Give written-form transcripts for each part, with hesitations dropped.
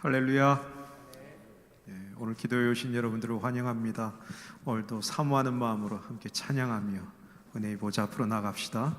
할렐루야. 오늘 기도에 오신 여러분들을 환영합니다. 오늘도 사모하는 마음으로 함께 찬양하며 은혜의 보좌 앞으로 나갑시다.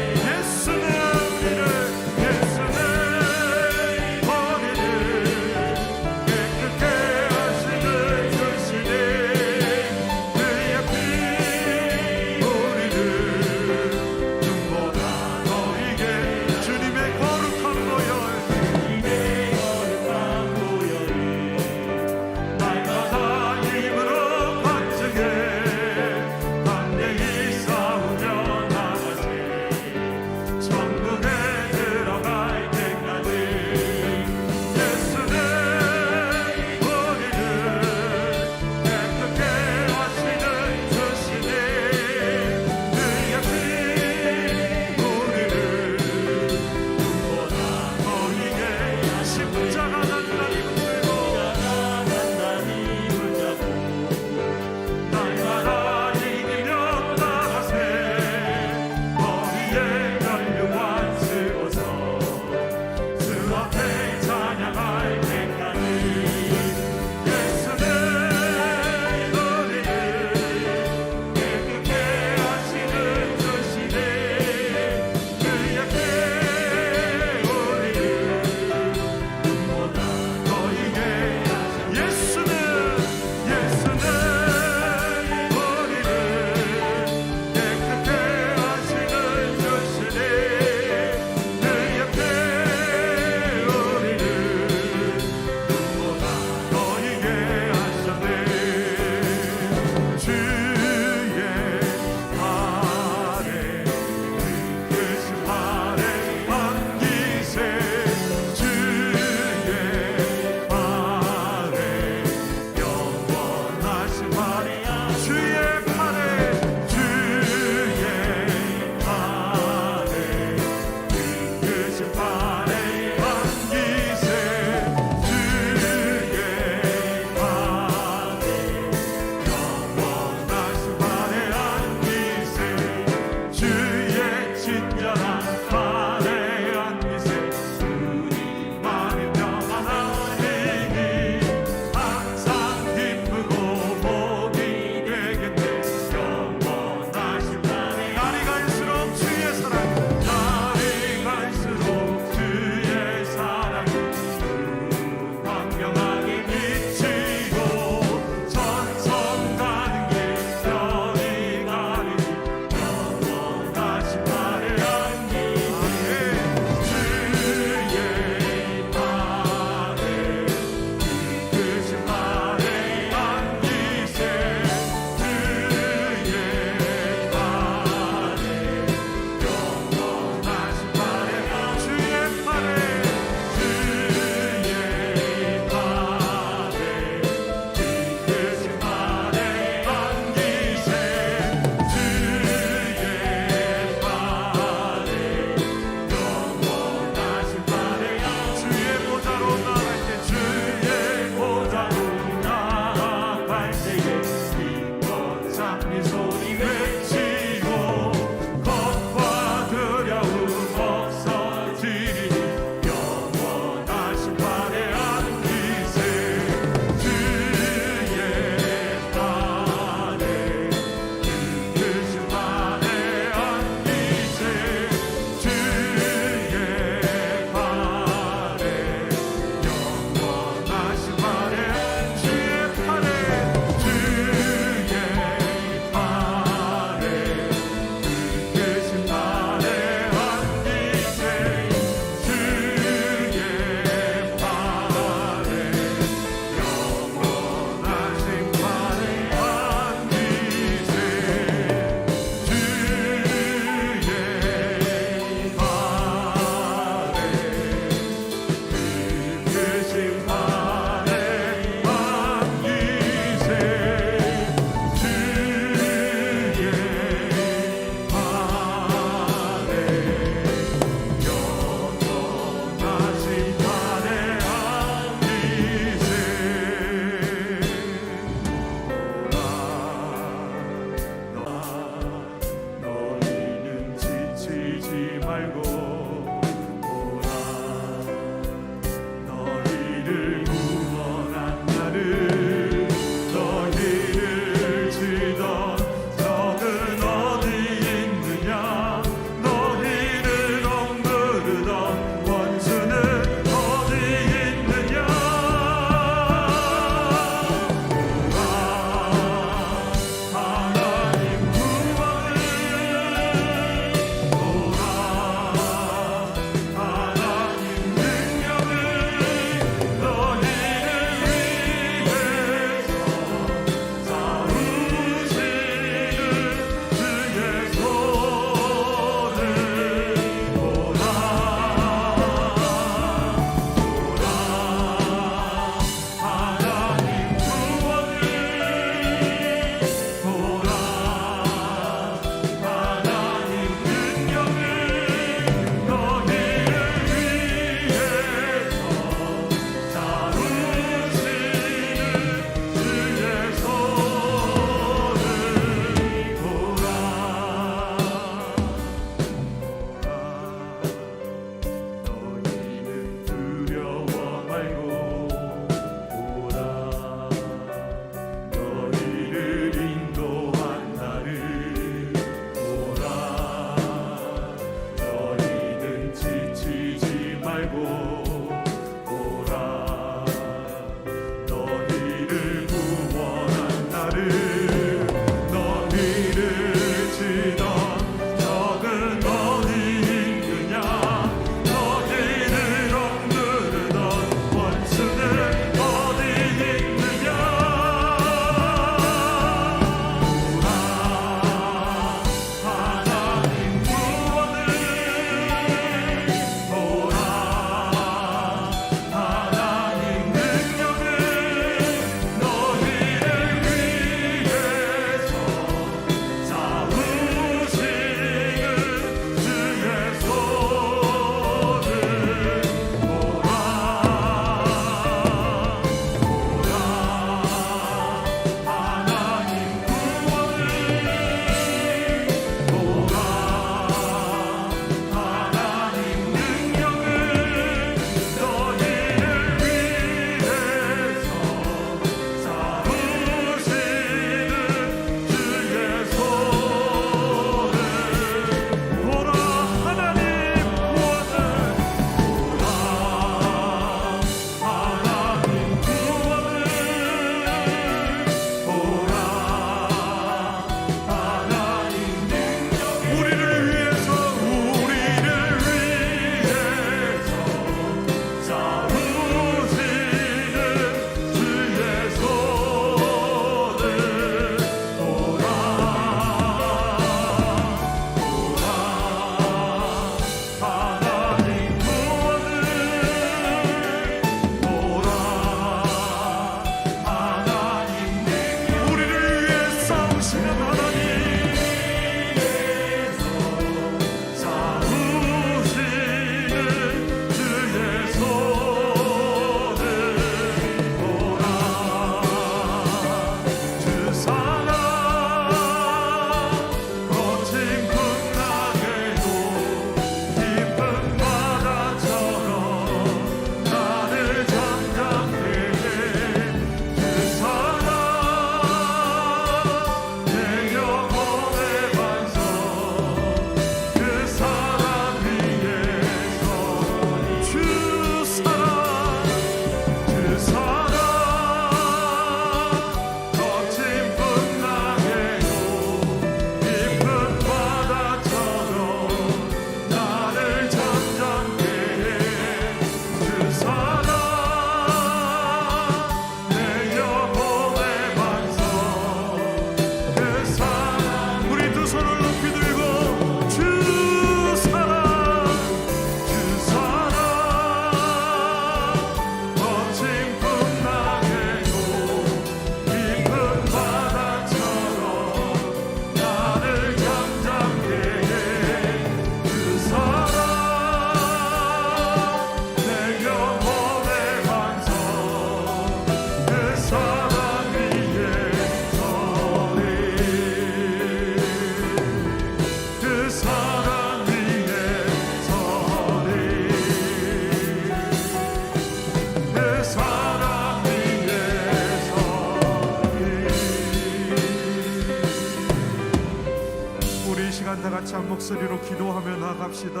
다 같이 한 목소리로 기도하며 나갑시다.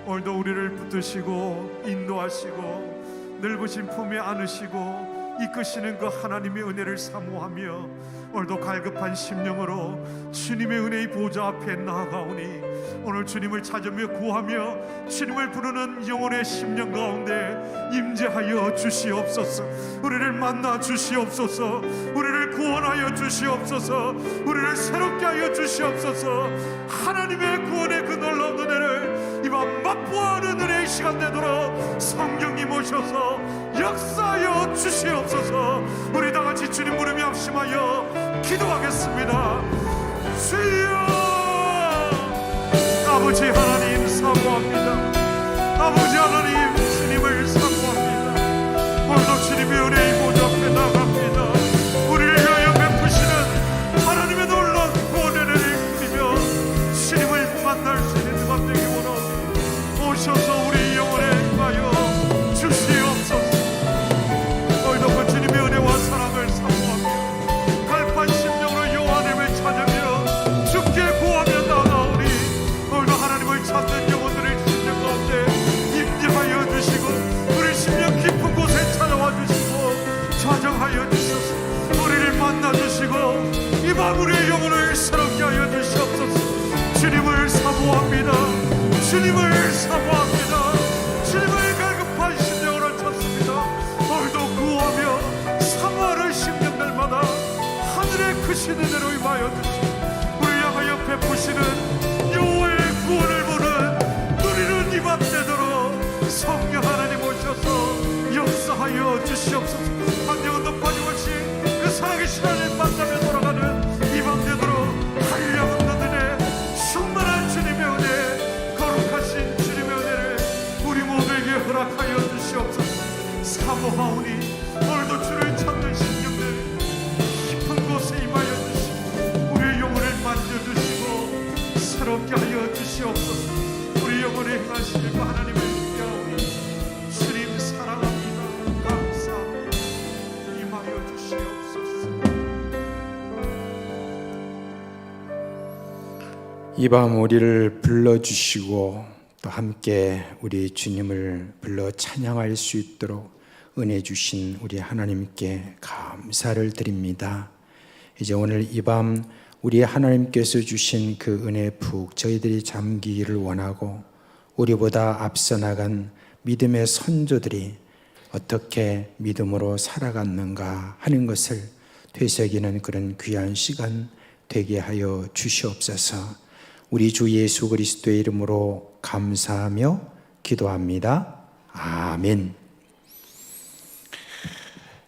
오늘도 우리를 붙드시고 인도하시고 넓으신 품에 안으시고 이끄시는 그 하나님의 은혜를 사모하며 오늘도 갈급한 심령으로 주님의 은혜의 보좌 앞에 나아가오니 오늘 주님을 찾으며 구하며 주님을 부르는 영혼의 심령 가운데 임재하여 주시옵소서. 우리를 만나 주시옵소서. 우리를 구원하여 주시옵소서. 우리를 새롭게 하여 주시옵소서. 하나님의 구원의 그 놀라운 은혜를 이밤 맛보아하는 은혜의 시간 되도록 성령님 오셔서 역사하여 주시옵소서. 우리 다 같이 주님 부르며 합심하여 기도하겠습니다. 주여, 아버지 하나님 사모합니다. 아버지 하나님 주님을 사모합니다. 오늘도 주님의 은혜의 보좌 앞에 나갑니다. 우리를 위하여 베푸시는 하나님의 놀라운 구원의 은혜를 누리며 주님을 만날 수 있는 밤 되기 원하오니 오셔서 우리 영혼에 임하여 주시옵소서. 오늘도 그 주님의 은혜와 사랑을 사모하며 갈판 심령으로 여호와 하나님을 찾으며 주께 구하며 나아오니 오늘도 하나님을 찾는 영혼들을 심령 가운데 임재하여 주시고 우리 심령 깊은 곳에 찾아와 주시고 좌정하여 주셔서 우리를 만나 주시고 이 밤 우리의 영혼을 새롭게 하여 주시옵소서. 주님을 사모합니다. 주님을 사모합니다. 주님을 갈급한 심령으로 찾습니다. 오늘도 구하며 사모하는 심령들마다 하늘의 크신 은혜로 임하여 주시고 우리를 향하여 베푸시는 여호와의 구원을 보는 누리는 이 밤 되도록 성령 하나님 오셔서 역사하여 주시옵소서. 한 영혼도 빠짐없이 그 사랑의 시간을 만나며 돌아가는 이 밤 되도록 한량 없는 은혜, 충만한 주님의 은혜, 거룩하신 주님의 은혜를 우리 모두에게 허락하여 주시옵소서. 사모하오니 오늘도 주를 찾는 심령들 깊은 곳에 임하여 주시고 우리의 영혼을 만져주시고 새롭게 하여 주시옵소서. 우리 영혼에 행하실 그 하나님을 믿사오니 주님 사랑합니다. 감사합니다. 임하여 주시옵소서. 이 밤 우리를 불러주시고 또 함께 우리 주님을 불러 찬양할 수 있도록 은혜 주신 우리 하나님께 감사를 드립니다. 이제 오늘 이 밤 우리 하나님께서 주신 그 은혜에 푹 저희들이 잠기기를 원하고 우리보다 앞서 나간 믿음의 선조들이 어떻게 믿음으로 살아갔는가 하는 것을 되새기는 그런 귀한 시간 되게 하여 주시옵소서. 우리 주 예수 그리스도의 이름으로 감사하며 기도합니다. 아멘.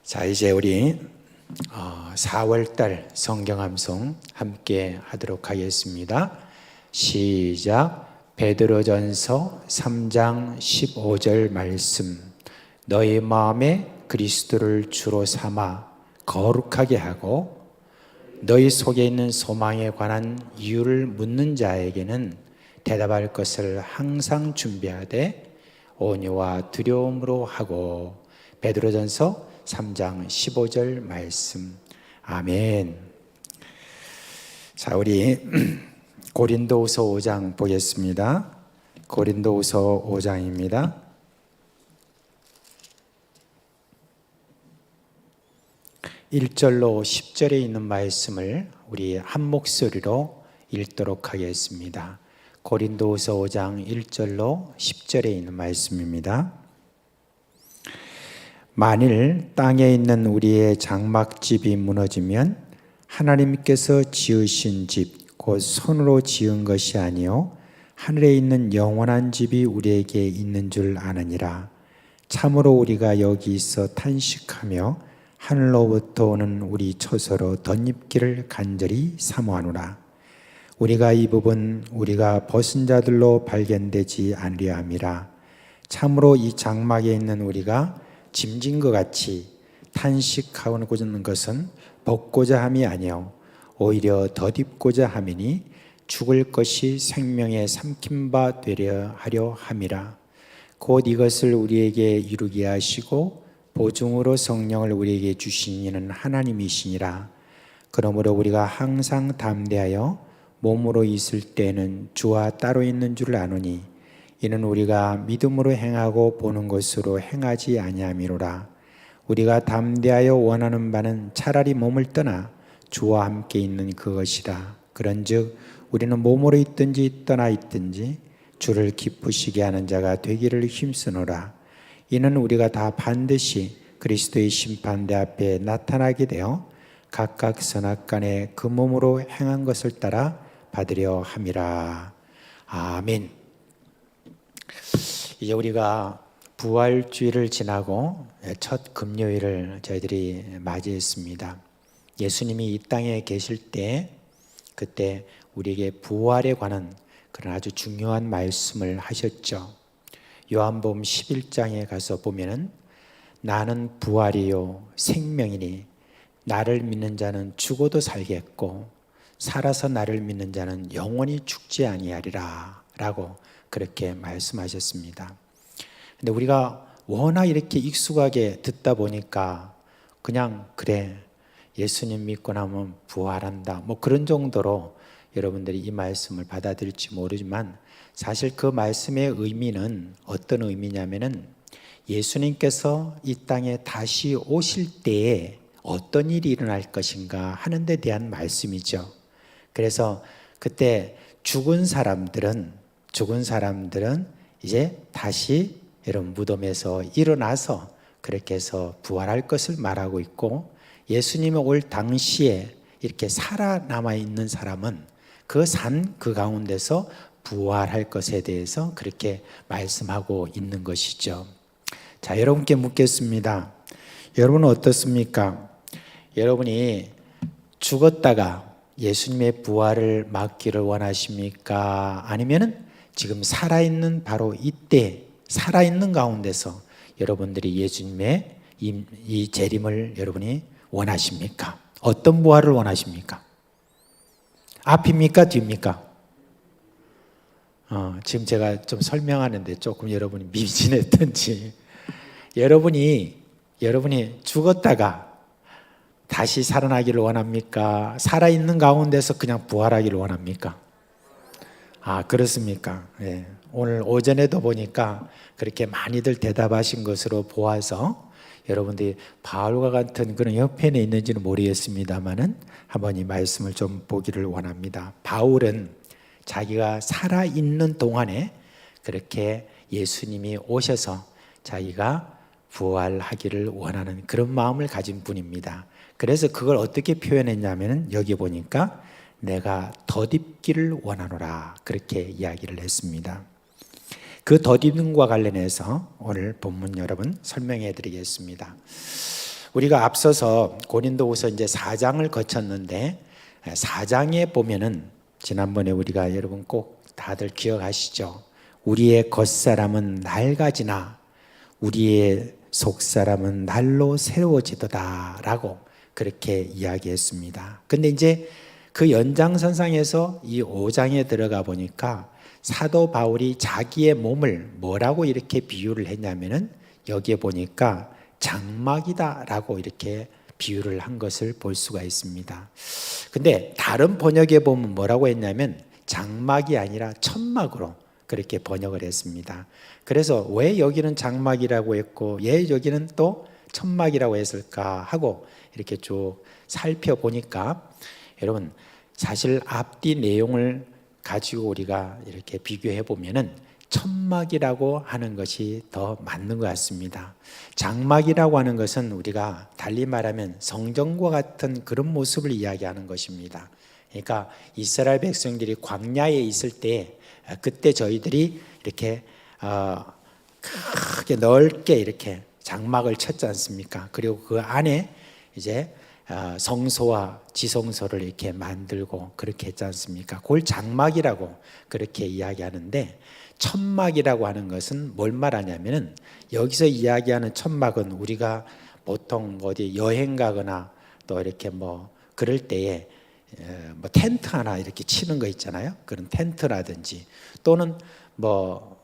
자, 이제 우리 4월달 성경암송 함께 하도록 하겠습니다. 시작. 베드로전서 3장 15절 말씀. 너희 마음에 그리스도를 주로 삼아 거룩하게 하고 너희 속에 있는 소망에 관한 이유를 묻는 자에게는 대답할 것을 항상 준비하되 온유와 두려움으로 하고. 베드로전서 3장 15절 말씀. 아멘. 자, 우리 고린도후서 5장 보겠습니다. 고린도후서 5장입니다. 1절로 10절에 있는 말씀을 우리 한 목소리로 읽도록 하겠습니다. 고린도후서 5장 1절로 10절에 있는 말씀입니다. 만일 땅에 있는 우리의 장막집이 무너지면 하나님께서 지으신 집, 곧 손으로 지은 것이 아니요 하늘에 있는 영원한 집이 우리에게 있는 줄 아느니라. 참으로 우리가 여기 있어 탄식하며 하늘로부터 오는 우리 처소로 덧입기를 간절히 사모하노라. 우리가 이 부분 우리가 벗은 자들로 발견되지 않으려 함이라. 참으로 이 장막에 있는 우리가 짐진 것 같이 탄식하고자 하는 것은 벗고자 함이 아니요 오히려 덧입고자 함이니 죽을 것이 생명에 삼킨 바 되려 하려 함이라. 곧 이것을 우리에게 이루게 하시고 보증으로 성령을 우리에게 주신 이는 하나님이시니라. 그러므로 우리가 항상 담대하여 몸으로 있을 때는 주와 따로 있는 줄 아노니 이는 우리가 믿음으로 행하고 보는 것으로 행하지 아니함이로라. 우리가 담대하여 원하는 바는 차라리 몸을 떠나 주와 함께 있는 그것이라. 그런즉 우리는 몸으로 있든지 떠나 있든지 주를 기쁘시게 하는 자가 되기를 힘쓰노라. 이는 우리가 다 반드시 그리스도의 심판대 앞에 나타나게 되어 각각 선악간에 그 몸으로 행한 것을 따라 받으려 함이라. 아멘. 이제 우리가 부활주일을 지나고 첫 금요일을 저희들이 맞이했습니다. 예수님이 이 땅에 계실 때 그때 우리에게 부활에 관한 그런 아주 중요한 말씀을 하셨죠. 요한복음 11장에 가서 보면은 나는 부활이요 생명이니 나를 믿는 자는 죽어도 살겠고 살아서 나를 믿는 자는 영원히 죽지 아니하리라 라고 그렇게 말씀하셨습니다. 근데 우리가 워낙 이렇게 익숙하게 듣다 보니까 그냥 그래 예수님 믿고 나면 부활한다 뭐 그런 정도로 여러분들이 이 말씀을 받아들일지 모르지만 사실 그 말씀의 의미는 어떤 의미냐면은 예수님께서 이 땅에 다시 오실 때에 어떤 일이 일어날 것인가 하는 데 대한 말씀이죠. 그래서 그때 죽은 사람들은 이제 다시 여러분 무덤에서 일어나서 그렇게 해서 부활할 것을 말하고 있고 예수님이 올 당시에 이렇게 살아남아 있는 사람은 그 가운데서 부활할 것에 대해서 그렇게 말씀하고 있는 것이죠. 자, 여러분께 묻겠습니다. 여러분은 어떻습니까? 여러분이 죽었다가 예수님의 부활을 맞기를 원하십니까? 아니면은 지금 살아있는 바로 이때 살아있는 가운데서 여러분들이 예수님의 이 재림을 여러분이 원하십니까? 어떤 부활을 원하십니까? 앞입니까? 뒤입니까? 지금 제가 좀 설명하는데 조금 여러분이 미진했던지 여러분이 죽었다가 다시 살아나기를 원합니까? 살아있는 가운데서 그냥 부활하기를 원합니까? 그렇습니까? 네. 오늘 오전에도 보니까 그렇게 많이들 대답하신 것으로 보아서 여러분들이 바울과 같은 그런 옆에는 있는지는 모르겠습니다만은 한번 이 말씀을 좀 보기를 원합니다. 바울은 자기가 살아있는 동안에 그렇게 예수님이 오셔서 자기가 부활하기를 원하는 그런 마음을 가진 분입니다. 그래서 그걸 어떻게 표현했냐면 여기 보니까 내가 덧입기를 원하노라 그렇게 이야기를 했습니다. 그 덧입음과 관련해서 오늘 본문 여러분 설명해 드리겠습니다. 우리가 앞서서 고린도후서 이제 4장을 거쳤는데 4장에 보면은 지난번에 우리가 여러분 꼭 다들 기억하시죠? 우리의 겉사람은 낡아지나 우리의 속사람은 날로 새로워지도다 라고 그렇게 이야기했습니다. 근데 이제 그 연장선상에서 이 5장에 들어가 보니까 사도 바울이 자기의 몸을 뭐라고 이렇게 비유를 했냐면은 여기에 보니까 장막이다라고 이렇게 비유를 한 것을 볼 수가 있습니다. 근데 다른 번역에 보면 뭐라고 했냐면 장막이 아니라 천막으로 그렇게 번역을 했습니다. 그래서 왜 여기는 장막이라고 했고 왜 여기는 또 천막이라고 했을까 하고 이렇게 쭉 살펴보니까 여러분 사실 앞뒤 내용을 가지고 우리가 이렇게 비교해 보면은 천막이라고 하는 것이 더 맞는 것 같습니다. 장막이라고 하는 것은 우리가 달리 말하면 성전과 같은 그런 모습을 이야기하는 것입니다. 그러니까 이스라엘 백성들이 광야에 있을 때 그때 저희들이 이렇게 크게 넓게 이렇게 장막을 쳤지 않습니까? 그리고 그 안에 이제 성소와 지성소를 이렇게 만들고 그렇게 했지 않습니까? 그걸 장막이라고 그렇게 이야기하는데 천막이라고 하는 것은 뭘 말하냐면은 여기서 이야기하는 천막은 우리가 보통 어디 여행 가거나 또 이렇게 뭐 그럴 때에 뭐 텐트 하나 이렇게 치는 거 있잖아요. 그런 텐트라든지 또는 뭐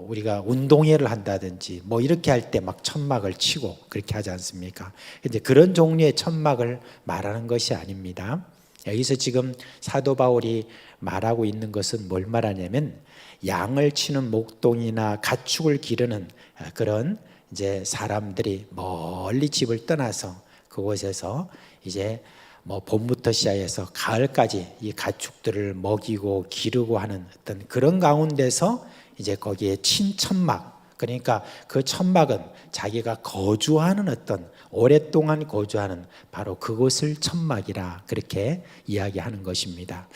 우리가 운동회를 한다든지 뭐 이렇게 할 때 막 천막을 치고 그렇게 하지 않습니까? 근데 그런 종류의 천막을 말하는 것이 아닙니다. 여기서 지금 사도 바울이 말하고 있는 것은 뭘 말하냐면 양을 치는 목동이나 가축을 기르는 그런 이제 사람들이 멀리 집을 떠나서 그곳에서 이제 뭐 봄부터 시작해서 가을까지 이 가축들을 먹이고 기르고 하는 어떤 그런 가운데서 이제 거기에 친천막, 그러니까 그 천막은 자기가 거주하는 어떤 오랫동안 거주하는 바로 그곳을 천막이라 그렇게 이야기하는 것입니다.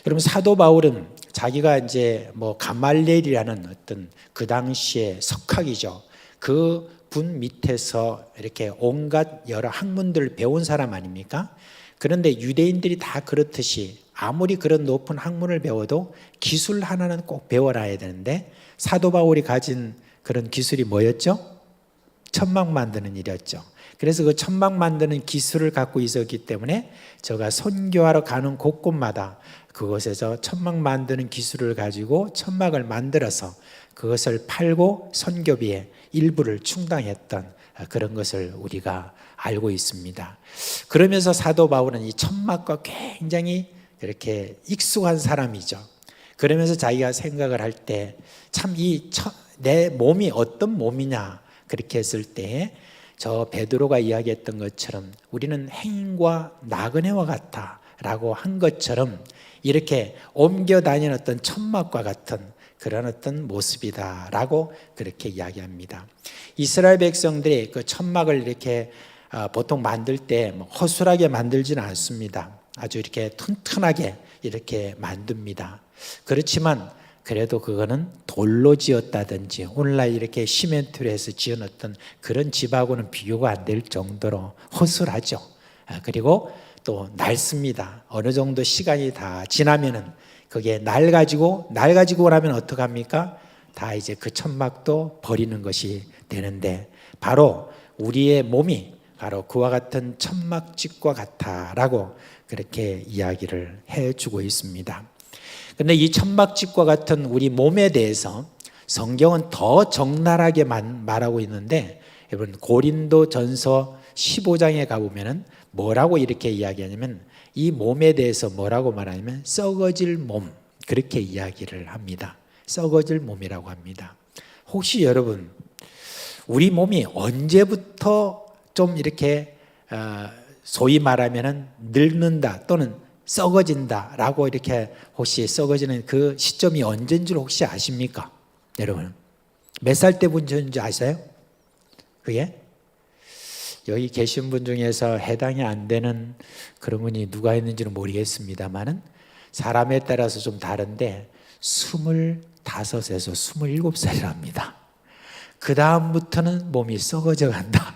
여러분 사도 바울은 자기가 이제 뭐 가말리엘이라는 어떤 그 당시의 석학이죠. 그 분 밑에서 이렇게 온갖 여러 학문들을 배운 사람 아닙니까? 그런데 유대인들이 다 그렇듯이 아무리 그런 높은 학문을 배워도 기술 하나는 꼭 배워놔야 되는데 사도 바울이 가진 그런 기술이 뭐였죠? 천막 만드는 일이었죠. 그래서 그 천막 만드는 기술을 갖고 있었기 때문에 저가 선교하러 가는 곳곳마다 그곳에서 천막 만드는 기술을 가지고 천막을 만들어서 그것을 팔고 선교비의 일부를 충당했던 그런 것을 우리가 알고 있습니다. 그러면서 사도 바울은 이 천막과 굉장히 이렇게 익숙한 사람이죠. 그러면서 자기가 생각을 할 때 참 내 몸이 어떤 몸이냐 그렇게 했을 때 저 베드로가 이야기했던 것처럼 우리는 행인과 나그네와 같다라고 한 것처럼 이렇게 옮겨 다니는 어떤 천막과 같은 그런 어떤 모습이다라고 그렇게 이야기합니다. 이스라엘 백성들이 그 천막을 이렇게 보통 만들 때 허술하게 만들지는 않습니다. 아주 이렇게 튼튼하게 이렇게 만듭니다. 그렇지만 그래도 그거는 돌로 지었다든지 오늘날 이렇게 시멘트로 해서 지어놨던 그런 집하고는 비교가 안 될 정도로 허술하죠. 그리고 또 낡습니다. 어느 정도 시간이 다 지나면은 그게 낡아지고 나면 어떡합니까? 다 이제 그 천막도 버리는 것이 되는데 바로 우리의 몸이 바로 그와 같은 천막집과 같다라고 그렇게 이야기를 해주고 있습니다. 그런데 이 천막집과 같은 우리 몸에 대해서 성경은 더 적나라하게 말하고 있는데 여러분 고린도전서 15장에 가보면은 뭐라고 이렇게 이야기하냐면 이 몸에 대해서 뭐라고 말하냐면 썩어질 몸 그렇게 이야기를 합니다. 썩어질 몸이라고 합니다. 혹시 여러분 우리 몸이 언제부터 좀 이렇게 소위 말하면은 늙는다 또는 썩어진다라고 이렇게 혹시 썩어지는 그 시점이 언제인 줄 혹시 아십니까? 여러분 몇 살 때부터인지 아세요? 그게? 여기 계신 분 중에서 해당이 안 되는 그런 분이 누가 있는지는 모르겠습니다만은 사람에 따라서 좀 다른데 25에서 27살이랍니다. 그 다음부터는 몸이 썩어져 간다.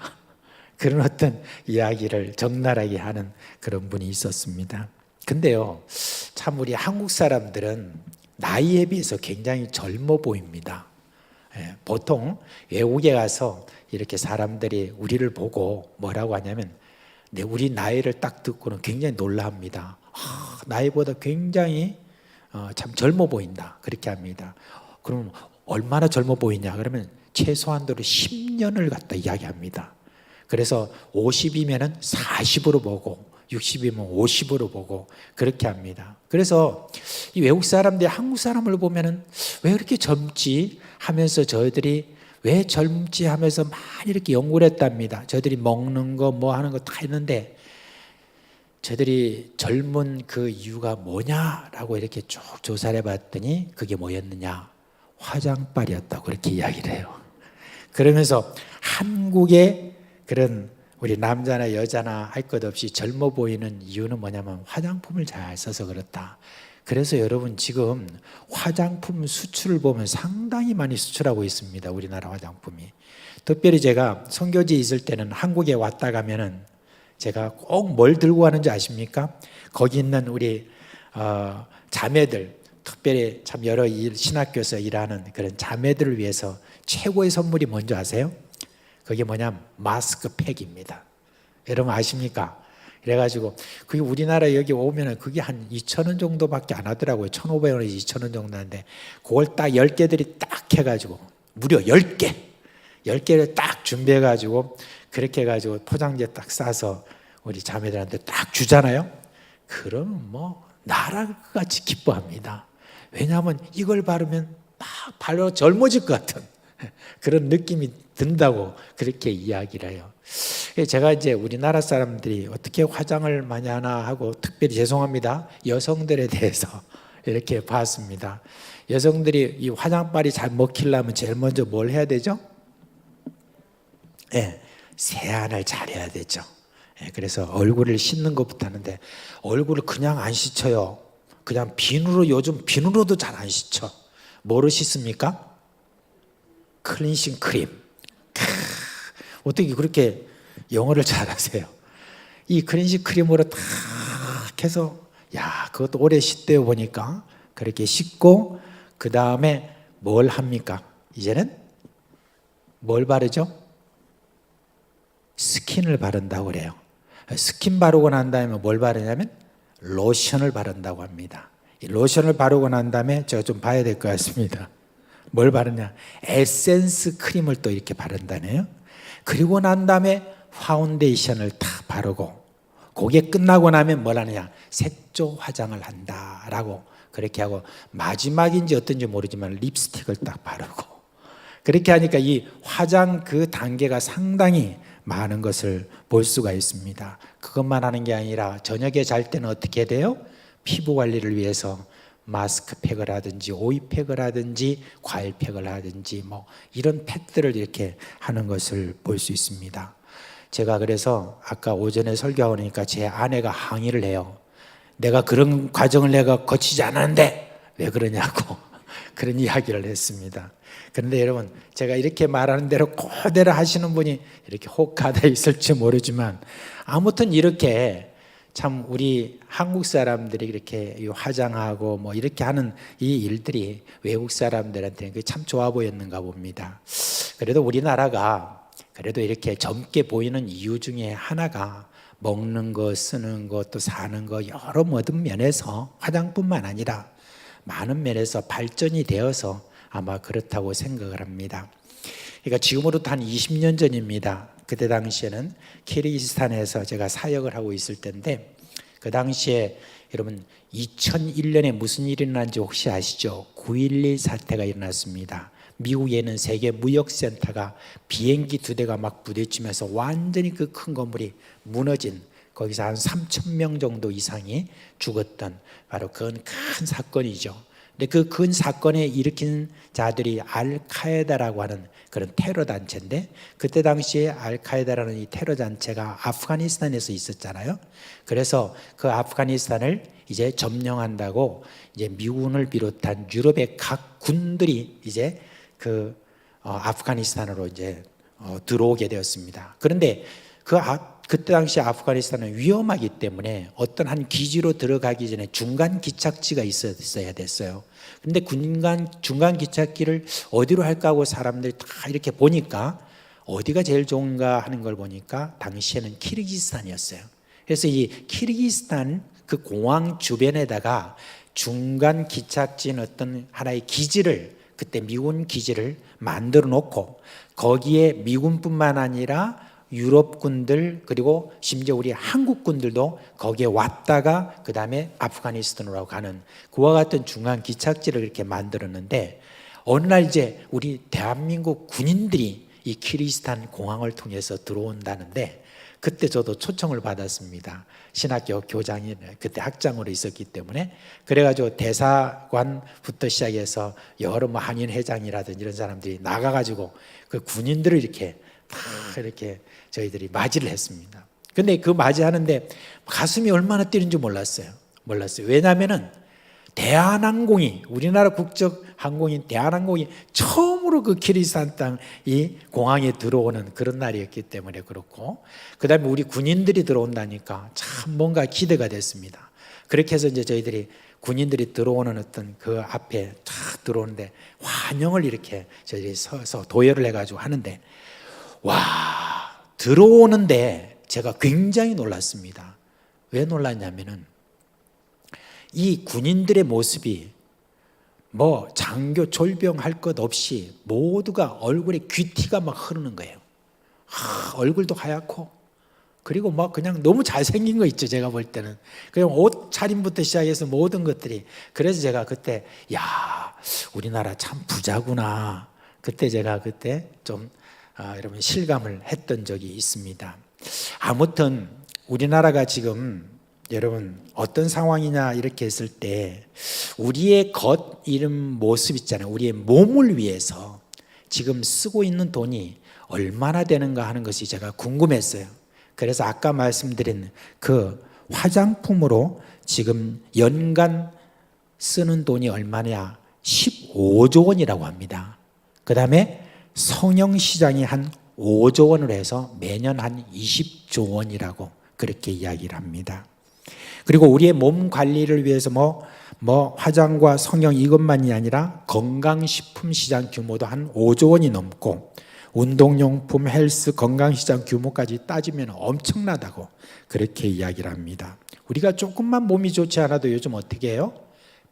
그런 어떤 이야기를 적나라하게 하는 그런 분이 있었습니다. 근데요, 참 우리 한국 사람들은 나이에 비해서 굉장히 젊어 보입니다. 보통 외국에 가서 이렇게 사람들이 우리를 보고 뭐라고 하냐면 우리 나이를 딱 듣고는 굉장히 놀라합니다. 나이보다 굉장히 참 젊어 보인다 그렇게 합니다. 그럼 얼마나 젊어 보이냐 그러면 최소한도로 10년을 갖다 이야기합니다. 그래서 50이면 40으로 보고 60이면 50으로 보고 그렇게 합니다. 그래서 이 외국 사람들이 한국 사람을 보면은 왜 그렇게 젊지 하면서 저희들이 왜 젊지 하면서 많이 이렇게 연구를 했답니다. 저희들이 먹는 거 뭐 하는 거 다 했는데 저희들이 젊은 그 이유가 뭐냐라고 이렇게 쭉 조사를 해봤더니 그게 뭐였느냐? 화장빨이었다고 그렇게 이야기를 해요. 그러면서 한국의 그런 우리 남자나 여자나 할 것 없이 젊어 보이는 이유는 뭐냐면 화장품을 잘 써서 그렇다. 그래서 여러분 지금 화장품 수출을 보면 상당히 많이 수출하고 있습니다. 우리나라 화장품이. 특별히 제가 선교지에 있을 때는 한국에 왔다 가면은 제가 꼭 뭘 들고 가는지 아십니까? 거기 있는 우리 자매들, 특별히 참 여러 신학교에서 일하는 그런 자매들을 위해서 최고의 선물이 뭔지 아세요? 그게 뭐냐면 마스크팩입니다. 여러분 아십니까? 그래가지고 그게 우리나라 여기 오면은 그게 한 2,000원 정도밖에 안 하더라고요. 1,500원에서 2,000원 정도 하는데 그걸 딱 10개들이 딱 해가지고 무려 10개를 딱 준비해가지고 그렇게 해가지고 포장지에 딱 싸서 우리 자매들한테 딱 주잖아요. 그러면 뭐 나라같이 기뻐합니다. 왜냐하면 이걸 바르면 막 바로 젊어질 것 같은 그런 느낌이 든다고 그렇게 이야기를 해요. 제가 이제 우리나라 사람들이 어떻게 화장을 많이 하나 하고, 특별히 죄송합니다, 여성들에 대해서 이렇게 봤습니다. 여성들이 이 화장빨이 잘 먹히려면 제일 먼저 뭘 해야 되죠? 세안을 잘해야 되죠. 그래서 얼굴을 씻는 것부터 하는데, 얼굴을 그냥 안 씻어요. 그냥 비누로, 요즘 비누로도 잘 안 씻어. 뭐로 씻습니까? 클렌징 크림. 어떻게 그렇게 영어를 잘하세요? 이 클렌징 크림으로 탁 해서, 야, 그것도 오래 씻대요 보니까. 그렇게 씻고 그 다음에 뭘 합니까? 이제는 뭘 바르죠? 스킨을 바른다고 그래요. 스킨 바르고 난 다음에 뭘 바르냐면 로션을 바른다고 합니다. 이 로션을 바르고 난 다음에 제가 좀 봐야 될 것 같습니다. 뭘 바르냐? 에센스 크림을 또 이렇게 바른다네요. 그리고 난 다음에 파운데이션을 탁 바르고, 그게 끝나고 나면 뭘 하느냐? 색조 화장을 한다라고 그렇게 하고, 마지막인지 어떤지 모르지만 립스틱을 딱 바르고, 그렇게 하니까 이 화장 그 단계가 상당히 많은 것을 볼 수가 있습니다. 그것만 하는 게 아니라 저녁에 잘 때는 어떻게 돼요? 피부 관리를 위해서 마스크팩을 하든지 오이팩을 하든지 과일팩을 하든지 뭐 이런 팩들을 이렇게 하는 것을 볼 수 있습니다. 제가 그래서 아까 오전에 설교하니까 제 아내가 항의를 해요. 내가 그런 과정을 내가 거치지 않았는데 왜 그러냐고 그런 이야기를 했습니다. 그런데 여러분, 제가 이렇게 말하는 대로 그대로 하시는 분이 이렇게 혹하다 있을지 모르지만, 아무튼 이렇게 참 우리 한국 사람들이 이렇게 화장하고 뭐 이렇게 하는 이 일들이 외국 사람들한테는 참 좋아 보였는가 봅니다. 그래도 우리나라가 그래도 이렇게 젊게 보이는 이유 중에 하나가 먹는 거, 쓰는 것, 또 사는 거, 여러 모든 면에서, 화장뿐만 아니라 많은 면에서 발전이 되어서 아마 그렇다고 생각을 합니다. 그러니까 지금으로부터 한 20년 전입니다. 그때 당시에는 키르기스탄에서 제가 사역을 하고 있을 때인데, 그 당시에 여러분 2001년에 무슨 일이 일어난지 혹시 아시죠? 9.11 사태가 일어났습니다. 미국에는 세계 무역센터가 비행기 2대가 막 부딪히면서 완전히 그 큰 건물이 무너진, 거기서 한 3,000명 정도 이상이 죽었던 바로 그건 큰 사건이죠. 근데 그 큰 사건에 일으킨 자들이 알카에다라고 하는 그런 테러 단체인데, 그때 당시에 알카에다라는 이 테러 단체가 아프가니스탄에서 있었잖아요. 그래서 그 아프가니스탄을 이제 점령한다고 이제 미군을 비롯한 유럽의 각 군들이 이제 그 아프가니스탄으로 이제 들어오게 되었습니다. 그런데 그때 당시 아프가니스탄은 위험하기 때문에 어떤 한 기지로 들어가기 전에 중간 기착지가 있어야 됐어요. 그런데 중간 기착지를 어디로 할까 하고 사람들이 다 이렇게 보니까 어디가 제일 좋은가 하는 걸 보니까 당시에는 키르기스탄이었어요. 그래서 이 키르기스탄 그 공항 주변에다가 중간 기착지인 어떤 하나의 기지를, 그때 미군 기지를 만들어 놓고, 거기에 미군뿐만 아니라 유럽군들, 그리고 심지어 우리 한국군들도 거기에 왔다가 그 다음에 아프가니스탄으로 가는 그와 같은 중간 기착지를 이렇게 만들었는데, 어느 날 이제 우리 대한민국 군인들이 이 키르기스탄 공항을 통해서 들어온다는데, 그때 저도 초청을 받았습니다. 신학교 교장이 그때 학장으로 있었기 때문에. 그래가지고 대사관부터 시작해서 여러 뭐 한인 회장이라든지 이런 사람들이 나가가지고 그 군인들을 이렇게 다 이렇게 저희들이 맞이를 했습니다. 근데 그 맞이하는데 가슴이 얼마나 뛰는지 몰랐어요. 왜냐하면은 대한항공이, 우리나라 국적 항공인 대한항공이 처음으로 그 키르기스탄 땅 이 공항에 들어오는 그런 날이었기 때문에 그렇고, 그 다음에 우리 군인들이 들어온다니까 참 뭔가 기대가 됐습니다. 그렇게 해서 이제 저희들이 군인들이 들어오는 어떤 그 앞에 탁 들어오는데 환영을 이렇게 저희들이 서서 도열을 해가지고 하는데, 와, 들어오는데 제가 굉장히 놀랐습니다. 왜 놀랐냐면은 이 군인들의 모습이 뭐 장교 졸병할 것 없이 모두가 얼굴에 귀티가 막 흐르는 거예요. 얼굴도 하얗고 그리고 막 그냥 너무 잘생긴 거 있죠. 제가 볼 때는 그냥 옷 차림부터 시작해서 모든 것들이. 그래서 제가 그때 야, 우리나라 참 부자구나. 그때 제가 그때 좀 여러분 실감을 했던 적이 있습니다. 아무튼 우리나라가 지금 여러분 어떤 상황이냐 이렇게 했을 때 우리의 겉 이런 모습 있잖아요. 우리의 몸을 위해서 지금 쓰고 있는 돈이 얼마나 되는가 하는 것이 제가 궁금했어요. 그래서 아까 말씀드린 그 화장품으로 지금 연간 쓰는 돈이 얼마냐? 15조 원이라고 합니다. 그 다음에 성형시장이 한 5조 원으로 해서 매년 한 20조 원이라고 그렇게 이야기를 합니다. 그리고 우리의 몸 관리를 위해서 뭐 화장과 성형 이것만이 아니라 건강식품 시장 규모도 한 5조 원이 넘고 운동용품, 헬스, 건강시장 규모까지 따지면 엄청나다고 그렇게 이야기를 합니다. 우리가 조금만 몸이 좋지 않아도 요즘 어떻게 해요?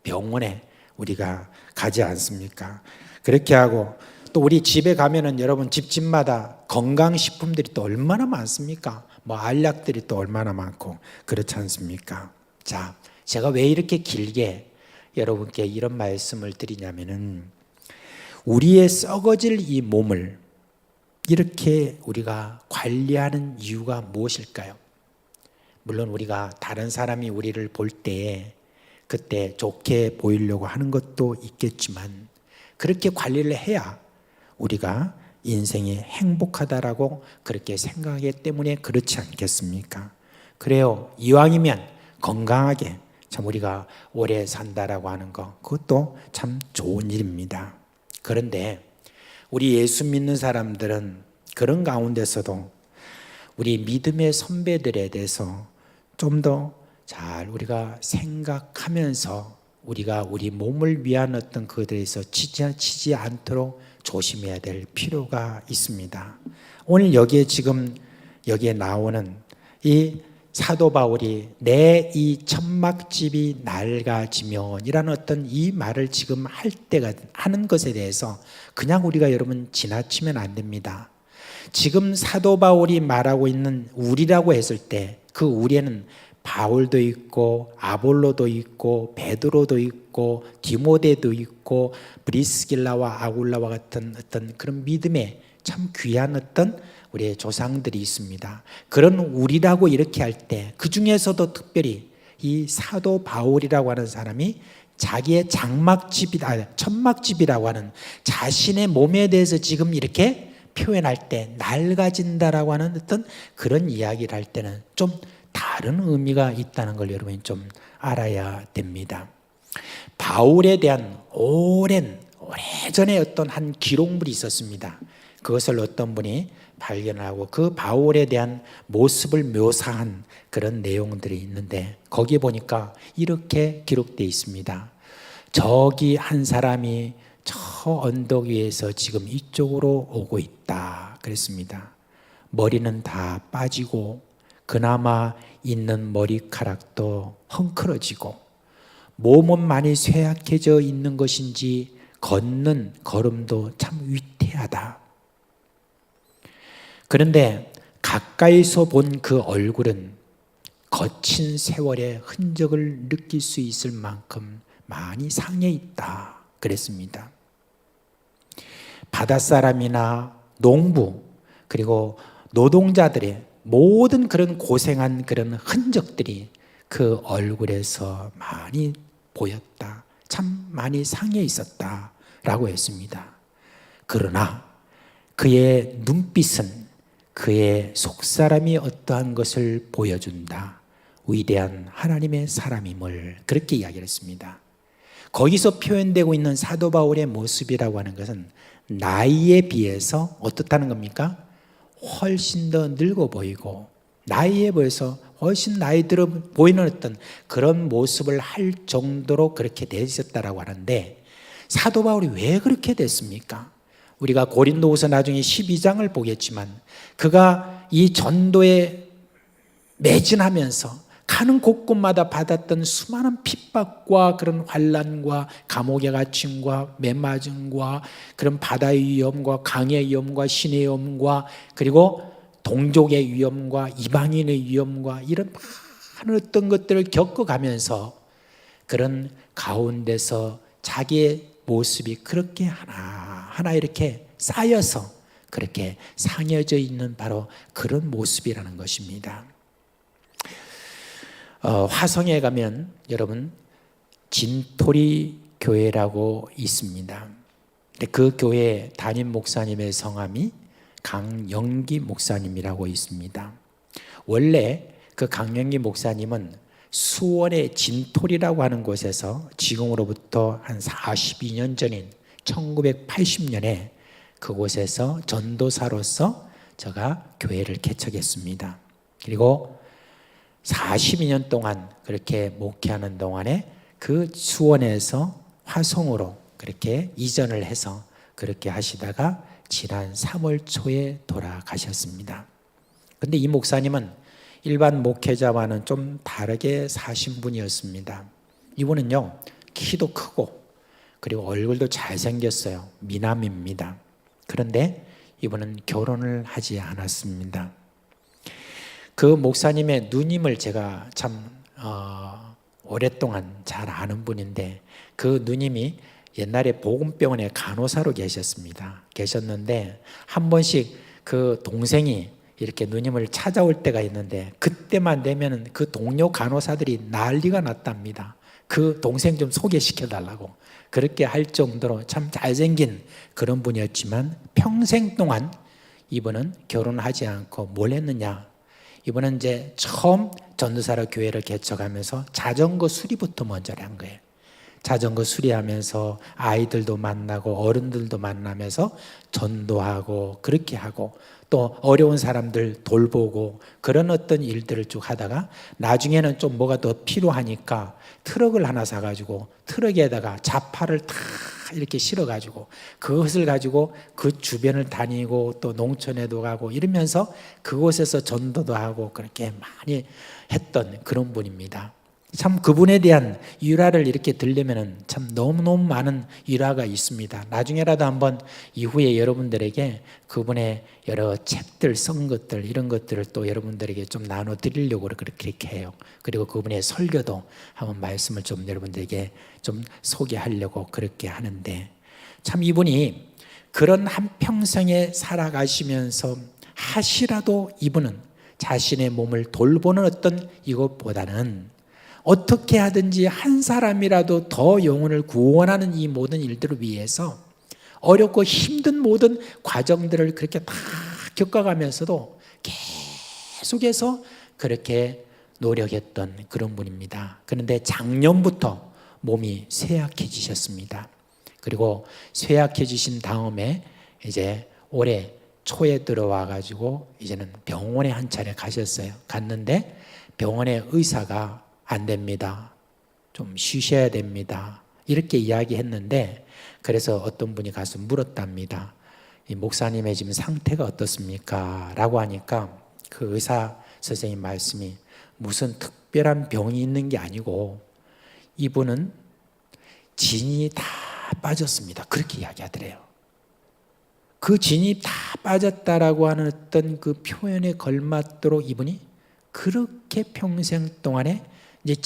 병원에 우리가 가지 않습니까? 그렇게 하고 또 우리 집에 가면은 여러분 집집마다 건강식품들이 또 얼마나 많습니까? 뭐 알약들이 또 얼마나 많고 그렇지 않습니까? 자, 제가 왜 이렇게 길게 여러분께 이런 말씀을 드리냐면은 우리의 썩어질 이 몸을 이렇게 우리가 관리하는 이유가 무엇일까요? 물론 우리가 다른 사람이 우리를 볼 때 그때 좋게 보이려고 하는 것도 있겠지만 그렇게 관리를 해야 우리가 인생이 행복하다라고 그렇게 생각하기 때문에 그렇지 않겠습니까? 그래요. 이왕이면 건강하게 참 우리가 오래 산다라고 하는 거 그것도 참 좋은 일입니다. 그런데 우리 예수 믿는 사람들은 그런 가운데서도 우리 믿음의 선배들에 대해서 좀 더 잘 우리가 생각하면서 우리가 우리 몸을 위한 어떤 그들에서 치지 않도록 조심해야 될 필요가 있습니다. 오늘 여기에 나오는 이 사도 바울이 내 이 천막집이 낡아지면이라는 어떤 이 말을 지금 하는 것에 대해서 그냥 우리가 여러분 지나치면 안 됩니다. 지금 사도 바울이 말하고 있는 우리라고 했을 때 그 우리에는 바울도 있고 아볼로도 있고 베드로도 있고 디모데도 있고 브리스길라와 아굴라와 같은 어떤 그런 믿음의 참 귀한 어떤 우리의 조상들이 있습니다. 그런 우리라고 이렇게 할 때 그 중에서도 특별히 이 사도 바울이라고 하는 사람이 자기의 천막집이라고 하는 자신의 몸에 대해서 지금 이렇게 표현할 때 낡아진다라고 하는 어떤 그런 이야기를 할 때는 좀 다른 의미가 있다는 걸 여러분이 좀 알아야 됩니다. 바울에 대한 오래전에 어떤 한 기록물이 있었습니다. 그것을 어떤 분이 발견하고 그 바울에 대한 모습을 묘사한 그런 내용들이 있는데 거기에 보니까 이렇게 기록되어 있습니다. 저기 한 사람이 저 언덕 위에서 지금 이쪽으로 오고 있다 그랬습니다. 머리는 다 빠지고 그나마 있는 머리카락도 헝클어지고 몸은 많이 쇠약해져 있는 것인지 걷는 걸음도 참 위태하다. 그런데 가까이서 본 그 얼굴은 거친 세월의 흔적을 느낄 수 있을 만큼 많이 상해 있다 그랬습니다. 바닷사람이나 농부 그리고 노동자들의 모든 그런 고생한 그런 흔적들이 그 얼굴에서 많이 보였다. 참 많이 상해 있었다라고 했습니다. 그러나 그의 눈빛은 그의 속사람이 어떠한 것을 보여준다. 위대한 하나님의 사람임을 그렇게 이야기를 했습니다. 거기서 표현되고 있는 사도 바울의 모습이라고 하는 것은 나이에 비해서 어떻다는 겁니까? 훨씬 더 늙어 보이고 나이에 비해서 훨씬 나이 들어 보이는 어떤 그런 모습을 할 정도로 그렇게 되어 있었다라고 하는데 사도 바울이 왜 그렇게 됐습니까? 우리가 고린도후서 나중에 12장을 보겠지만 그가 이 전도에 매진하면서 가는 곳곳마다 받았던 수많은 핍박과 그런 환난과 감옥에 갇힘과 매맞음과 그런 바다의 위험과 강의 위험과 신의 위험과 그리고 동족의 위험과 이방인의 위험과 이런 많은 어떤 것들을 겪어가면서 그런 가운데서 자기의 모습이 그렇게 하나하나 이렇게 쌓여서 그렇게 상여져 있는 바로 그런 모습이라는 것입니다. 화성에 가면 여러분 진토리 교회라고 있습니다. 그 교회 담임 목사님의 성함이 강영기 목사님이라고 있습니다. 원래 그 강영기 목사님은 수원의 진토리라고 하는 곳에서 지금으로부터 한 42년 전인 1980년에 그곳에서 전도사로서 제가 교회를 개척했습니다. 그리고 42년 동안 그렇게 목회하는 동안에 그 수원에서 화성으로 그렇게 이전을 해서 그렇게 하시다가 지난 3월 초에 돌아가셨습니다. 근데 이 목사님은 일반 목회자와는 좀 다르게 사신 분이었습니다. 이분은요, 키도 크고 그리고 얼굴도 잘생겼어요. 미남입니다. 그런데 이분은 결혼을 하지 않았습니다. 그 목사님의 누님을 제가 참 오랫동안 잘 아는 분인데 그 누님이 옛날에 복음병원에 간호사로 계셨는데 한 번씩 그 동생이 이렇게 누님을 찾아올 때가 있는데 그때만 되면 그 동료 간호사들이 난리가 났답니다. 그 동생 좀 소개시켜 달라고 그렇게 할 정도로 참 잘생긴 그런 분이었지만 평생 동안 이분은 결혼하지 않고 뭘 했느냐, 이분은 이제 처음 전도사로 교회를 개척하면서 자전거 수리부터 먼저 한 거예요. 자전거 수리하면서 아이들도 만나고 어른들도 만나면서 전도하고 그렇게 하고 또 어려운 사람들 돌보고 그런 어떤 일들을 쭉 하다가 나중에는 좀 뭐가 더 필요하니까 트럭을 하나 사가지고 트럭에다가 자파를 다 이렇게 실어가지고 그것을 가지고 그 주변을 다니고 또 농촌에도 가고 이러면서 그곳에서 전도도 하고 그렇게 많이 했던 그런 분입니다. 참 그분에 대한 일화를 이렇게 들려면 참 너무너무 많은 일화가 있습니다. 나중에라도 한번 이후에 여러분들에게 그분의 여러 책들, 쓴 것들 이런 것들을 또 여러분들에게 좀 나눠드리려고 그렇게 해요. 그리고 그분의 설교도 한번 말씀을 좀 여러분들에게 좀 소개하려고 그렇게 하는데 참 이분이 그런 한평생에 살아가시면서 하시라도 이분은 자신의 몸을 돌보는 어떤 이것보다는 어떻게 하든지 한 사람이라도 더 영혼을 구원하는 이 모든 일들을 위해서 어렵고 힘든 모든 과정들을 그렇게 다 겪어가면서도 계속해서 그렇게 노력했던 그런 분입니다. 그런데 작년부터 몸이 쇠약해지셨습니다. 그리고 쇠약해지신 다음에 이제 올해 초에 들어와 가지고 이제는 병원에 한 차례 가셨어요. 갔는데 병원의 의사가 안 됩니다. 좀 쉬셔야 됩니다. 이렇게 이야기했는데 그래서 어떤 분이 가서 물었답니다. 이 목사님의 지금 상태가 어떻습니까? 라고 하니까 그 의사 선생님 말씀이 무슨 특별한 병이 있는 게 아니고 이분은 진이 다 빠졌습니다. 그렇게 이야기하더래요. 그 진이 다 빠졌다라고 하는 어떤 그 표현에 걸맞도록 이분이 그렇게 평생 동안에 이제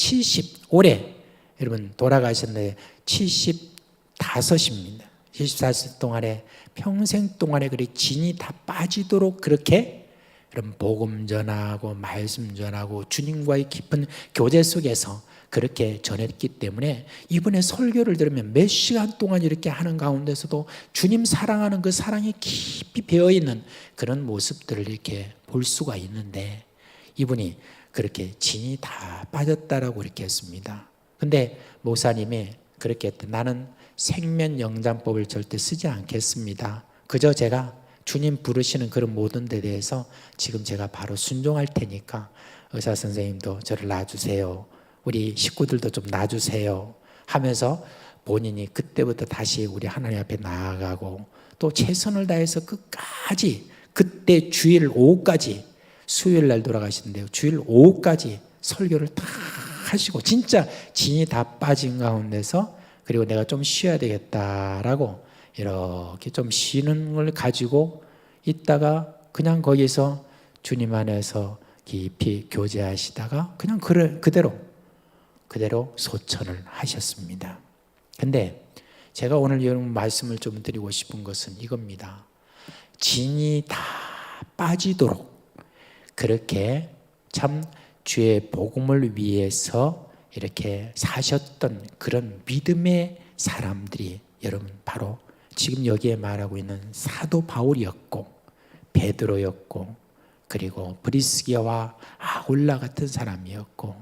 올해 여러분 돌아가셨는데 75입니다. 74세 동안에 평생 동안에 그렇게 진이 다 빠지도록 그렇게 여러분 복음 전하고 말씀 전하고 주님과의 깊은 교제 속에서 그렇게 전했기 때문에 이분의 설교를 들으면 몇 시간 동안 이렇게 하는 가운데서도 주님 사랑하는 그 사랑이 깊이 배어있는 그런 모습들을 이렇게 볼 수가 있는데 이분이 그렇게 진이 다 빠졌다라고 이렇게 했습니다. 근데 목사님이 그렇게 했대. 나는 생면영장법을 절대 쓰지 않겠습니다. 그저 제가 주님 부르시는 그런 모든 데 대해서 지금 제가 바로 순종할 테니까 의사 선생님도 저를 놔주세요. 우리 식구들도 좀 놔주세요. 하면서 본인이 그때부터 다시 우리 하나님 앞에 나아가고 또 최선을 다해서 끝까지 그때 주일 오후까지 수요일 날 돌아가시는데요. 주일 오후까지 설교를 다 하시고 진짜 진이 다 빠진 가운데서 그리고 내가 좀 쉬어야 되겠다라고 이렇게 좀 쉬는 걸 가지고 있다가 그냥 거기서 주님 안에서 깊이 교제하시다가 그냥 그대로 소천을 하셨습니다. 근데 제가 오늘 여러분 말씀을 좀 드리고 싶은 것은 이겁니다. 진이 다 빠지도록 그렇게 참 주의 복음을 위해서 이렇게 사셨던 그런 믿음의 사람들이 여러분 바로 지금 여기에 말하고 있는 사도 바울이었고 베드로였고 그리고 브리스기와 아울라 같은 사람이었고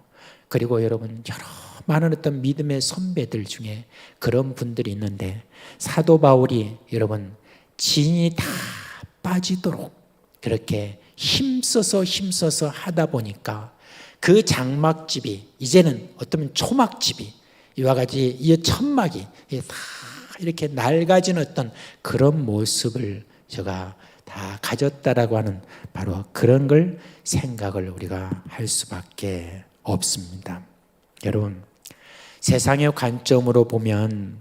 그리고 여러분 여러 많은 어떤 믿음의 선배들 중에 그런 분들이 있는데 사도 바울이 여러분 진이 다 빠지도록 그렇게 힘써서 하다 보니까 그 장막집이 이제는 어쩌면 초막집이 이와 같이 이 천막이 다 이렇게 낡아진 어떤 그런 모습을 제가 다 가졌다라고 하는 바로 그런 걸 생각을 우리가 할 수밖에 없습니다. 여러분 세상의 관점으로 보면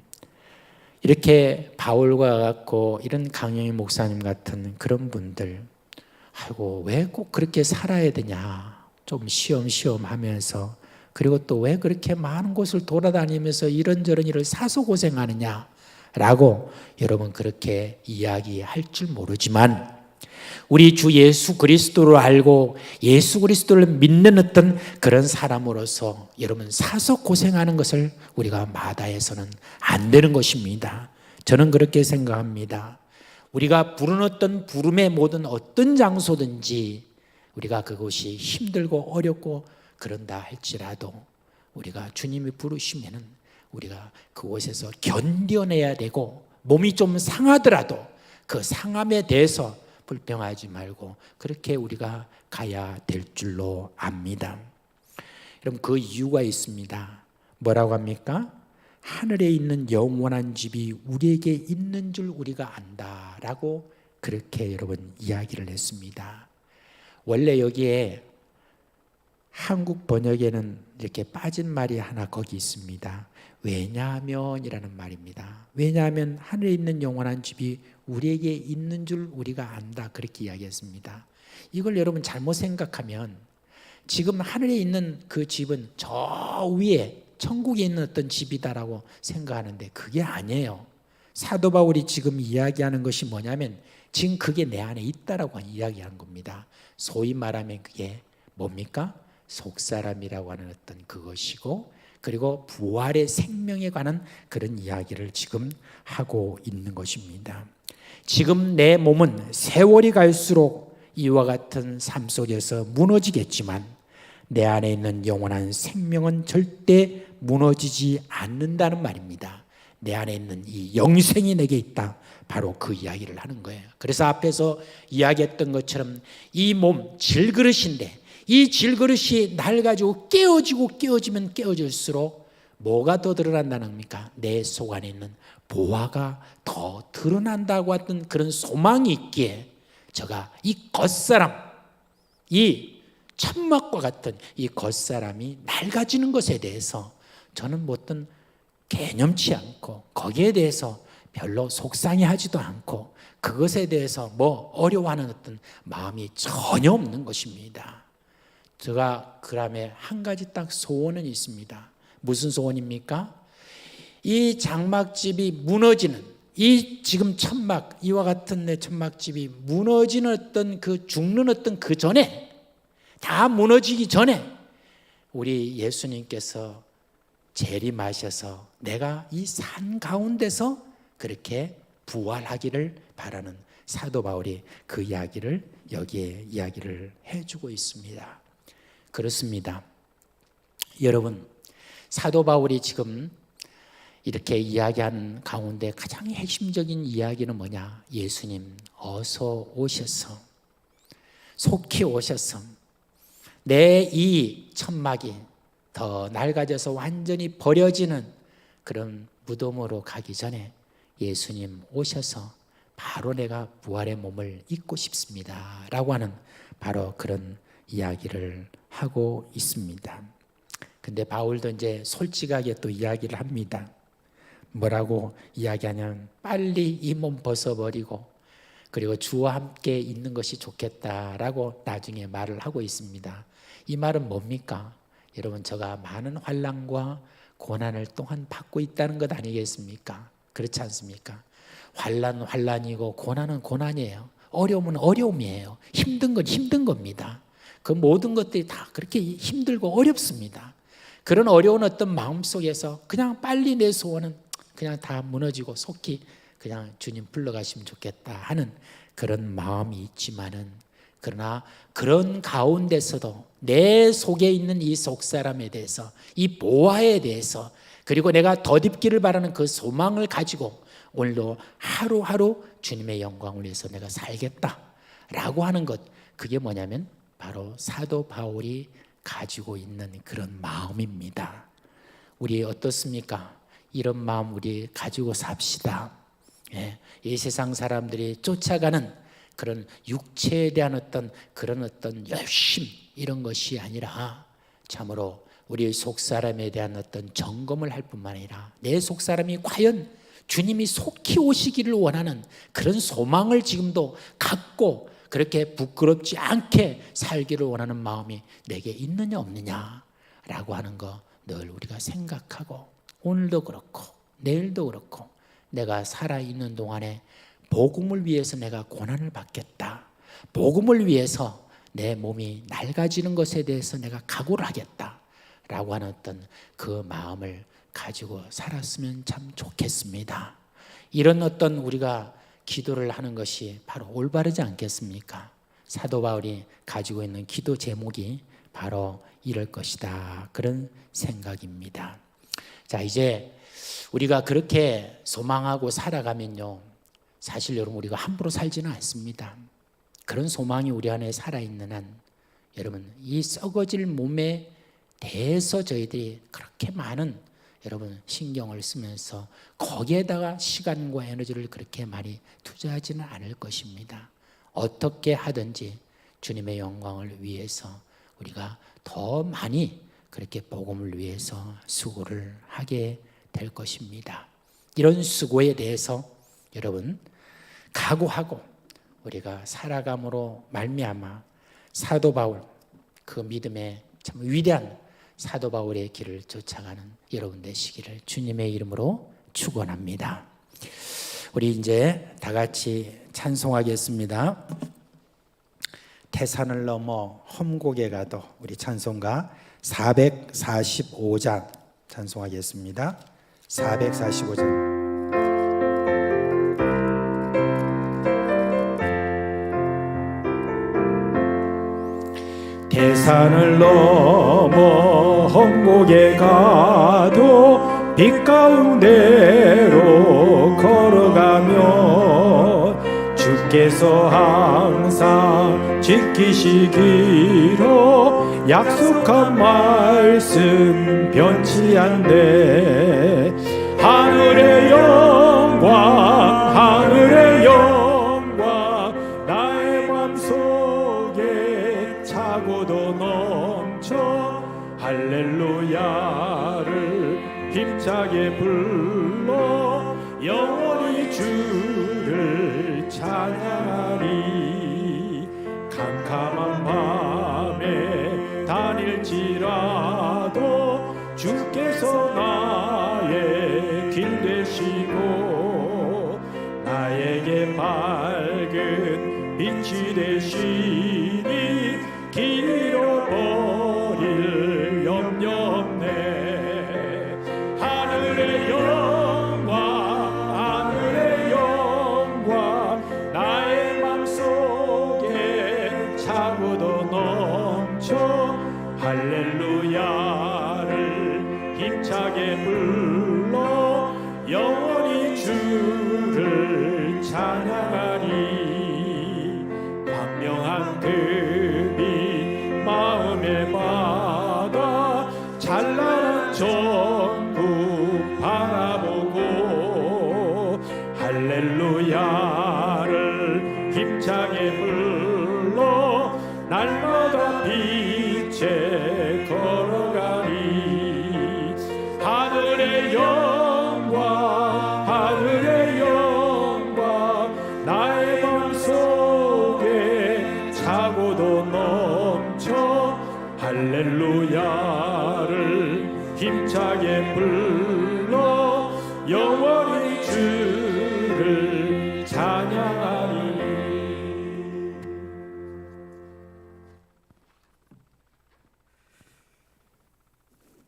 이렇게 바울과 같고 이런 강영희 목사님 같은 그런 분들 아이고 왜 꼭 그렇게 살아야 되냐 좀 시험시험 하면서 그리고 또 왜 그렇게 많은 곳을 돌아다니면서 이런저런 일을 사서 고생하느냐 라고 여러분 그렇게 이야기할 줄 모르지만 우리 주 예수 그리스도를 알고 예수 그리스도를 믿는 어떤 그런 사람으로서 여러분 사서 고생하는 것을 우리가 마다해서는 안 되는 것입니다. 저는 그렇게 생각합니다. 우리가 부른 어떤 부름의 모든 어떤 장소든지 우리가 그곳이 힘들고 어렵고 그런다 할지라도 우리가 주님이 부르시면은 우리가 그곳에서 견뎌내야 되고 몸이 좀 상하더라도 그 상함에 대해서 불평하지 말고 그렇게 우리가 가야 될 줄로 압니다. 여러분 그 이유가 있습니다. 뭐라고 합니까? 하늘에 있는 영원한 집이 우리에게 있는 줄 우리가 안다라고 그렇게 여러분 이야기를 했습니다. 원래 여기에 한국 번역에는 이렇게 빠진 말이 하나 거기 있습니다. 왜냐하면이라는 말입니다. 왜냐하면 하늘에 있는 영원한 집이 우리에게 있는 줄 우리가 안다 그렇게 이야기했습니다. 이걸 여러분 잘못 생각하면 지금 하늘에 있는 그 집은 저 위에 천국에 있는 어떤 집이다라고 생각하는데 그게 아니에요. 사도 바울이 지금 이야기하는 것이 뭐냐면 지금 그게 내 안에 있다라고 이야기하는 겁니다. 소위 말하면 그게 뭡니까? 속사람이라고 하는 어떤 그것이고 그리고 부활의 생명에 관한 그런 이야기를 지금 하고 있는 것입니다. 지금 내 몸은 세월이 갈수록 이와 같은 삶 속에서 무너지겠지만 내 안에 있는 영원한 생명은 절대 무너지지 않는다는 말입니다. 내 안에 있는 이 영생이 내게 있다. 바로 그 이야기를 하는 거예요. 그래서 앞에서 이야기했던 것처럼 이 몸 질그릇인데 이 질그릇이 낡아지고 깨어지면 깨어질수록 뭐가 더 드러난다는 겁니까? 내 속 안에 있는 보화가 더 드러난다고 했던 그런 소망이 있기에 제가 이 겉사람, 이 천막과 같은 이 겉사람이 낡아지는 것에 대해서 저는 뭐 어떤 개념치 않고 거기에 대해서 별로 속상해하지도 않고 그것에 대해서 뭐 어려워하는 어떤 마음이 전혀 없는 것입니다. 제가 그다음에 한 가지 딱 소원은 있습니다. 무슨 소원입니까? 이 장막집이 무너지는 이 지금 천막 이와 같은 내 천막집이 무너지는 어떤 그 죽는 어떤 그 전에 다 무너지기 전에 우리 예수님께서 재림하셔서 내가 이 산 가운데서 그렇게 부활하기를 바라는 사도 바울이 그 이야기를 여기에 이야기를 해주고 있습니다. 그렇습니다. 여러분 사도 바울이 지금 이렇게 이야기하는 가운데 가장 핵심적인 이야기는 뭐냐? 예수님 어서 오셔서 속히 오셔서 내 이 천막이 더 낡아져서 완전히 버려지는 그런 무덤으로 가기 전에 예수님 오셔서 바로 내가 부활의 몸을 입고 싶습니다 라고 하는 바로 그런 이야기를 하고 있습니다. 근데 바울도 이제 솔직하게 또 이야기를 합니다. 뭐라고 이야기하냐면 빨리 이 몸 벗어버리고 그리고 주와 함께 있는 것이 좋겠다라고 나중에 말을 하고 있습니다. 이 말은 뭡니까? 여러분, 저가 많은 환난과 고난을 또한 받고 있다는 것 아니겠습니까? 그렇지 않습니까? 환난 환난이고 고난은 고난이에요. 어려움은 어려움이에요. 힘든 건 힘든 겁니다. 그 모든 것들이 다 그렇게 힘들고 어렵습니다. 그런 어려운 어떤 마음 속에서 그냥 빨리 내 소원은 그냥 다 무너지고 속히 그냥 주님 불러가시면 좋겠다 하는 그런 마음이 있지만은, 그러나 그런 가운데서도 내 속에 있는 이 속사람에 대해서, 이 보아에 대해서, 그리고 내가 덧입기를 바라는 그 소망을 가지고 오늘도 하루하루 주님의 영광을 위해서 내가 살겠다라고 하는 것, 그게 뭐냐면 바로 사도 바울이 가지고 있는 그런 마음입니다. 우리 어떻습니까? 이런 마음 우리 가지고 삽시다. 이 세상 사람들이 쫓아가는 그런 육체에 대한 그런 열심, 이런 것이 아니라 참으로 우리 속사람에 대한 점검을 할 뿐만 아니라 내 속사람이 과연 주님이 속히 오시기를 원하는 그런 소망을 지금도 갖고 그렇게 부끄럽지 않게 살기를 원하는 마음이 내게 있느냐 없느냐라고 하는 거 늘 우리가 생각하고, 오늘도 그렇고 내일도 그렇고 내가 살아있는 동안에 복음을 위해서 내가 고난을 받겠다, 복음을 위해서 내 몸이 낡아지는 것에 대해서 내가 각오를 하겠다라고 하는 그 마음을 가지고 살았으면 참 좋겠습니다. 이런 우리가 기도를 하는 것이 바로 올바르지 않겠습니까? 사도 바울이 가지고 있는 기도 제목이 바로 이럴 것이다, 그런 생각입니다. 자, 이제 우리가 그렇게 소망하고 살아가면요, 사실 여러분 우리가 함부로 살지는 않습니다. 그런 소망이 우리 안에 살아있는 한 여러분 이 썩어질 몸에 대해서 저희들이 그렇게 많은 여러분 신경을 쓰면서 거기에다가 시간과 에너지를 그렇게 많이 투자하지는 않을 것입니다. 어떻게 하든지 주님의 영광을 위해서 우리가 더 많이 그렇게 복음을 위해서 수고를 하게 될 것입니다. 이런 수고에 대해서 여러분 각오하고 우리가 살아감으로 말미암아 사도 바울, 그 믿음의 참 위대한 사도 바울의 길을 쫓아가는 여러분 되시기를 주님의 이름으로 축원합니다. 우리 이제 다 같이 찬송하겠습니다. 태산을 넘어 험곡에 가도, 우리 찬송가 445장 찬송하겠습니다. 445장. 태산을 넘어 험곡에 가도 빛 가운데로 걸어가며 주께서 항상 지키시기로 약속한 말씀 변치 않네. 하늘의 영광, 하늘의 영광, 나의 맘속에 차고도 넘쳐 할렐루야를 힘차게 불러 영원히 주를 찬양하리. 캄캄한 밤에 다닐지라도 주께서 나의 길 되시고 나에게 밝은 빛이 되시니 길 잃어버릴 염려 없네. 하늘의 영광, 하늘의 영광, 나의 맘속에 차고도 넘쳐 할렐루야를 힘차게 불러 영원히 주를 찬양하리. 광명한 그 빛 마음에 받아 찬란한 전국 바라보고 할렐루야를 힘차게 불러 날마다 빛에 걸어가리. 하늘의 영광, 하늘의 영광, 나의 힘차게 불러 영원히 주를 찬양하리.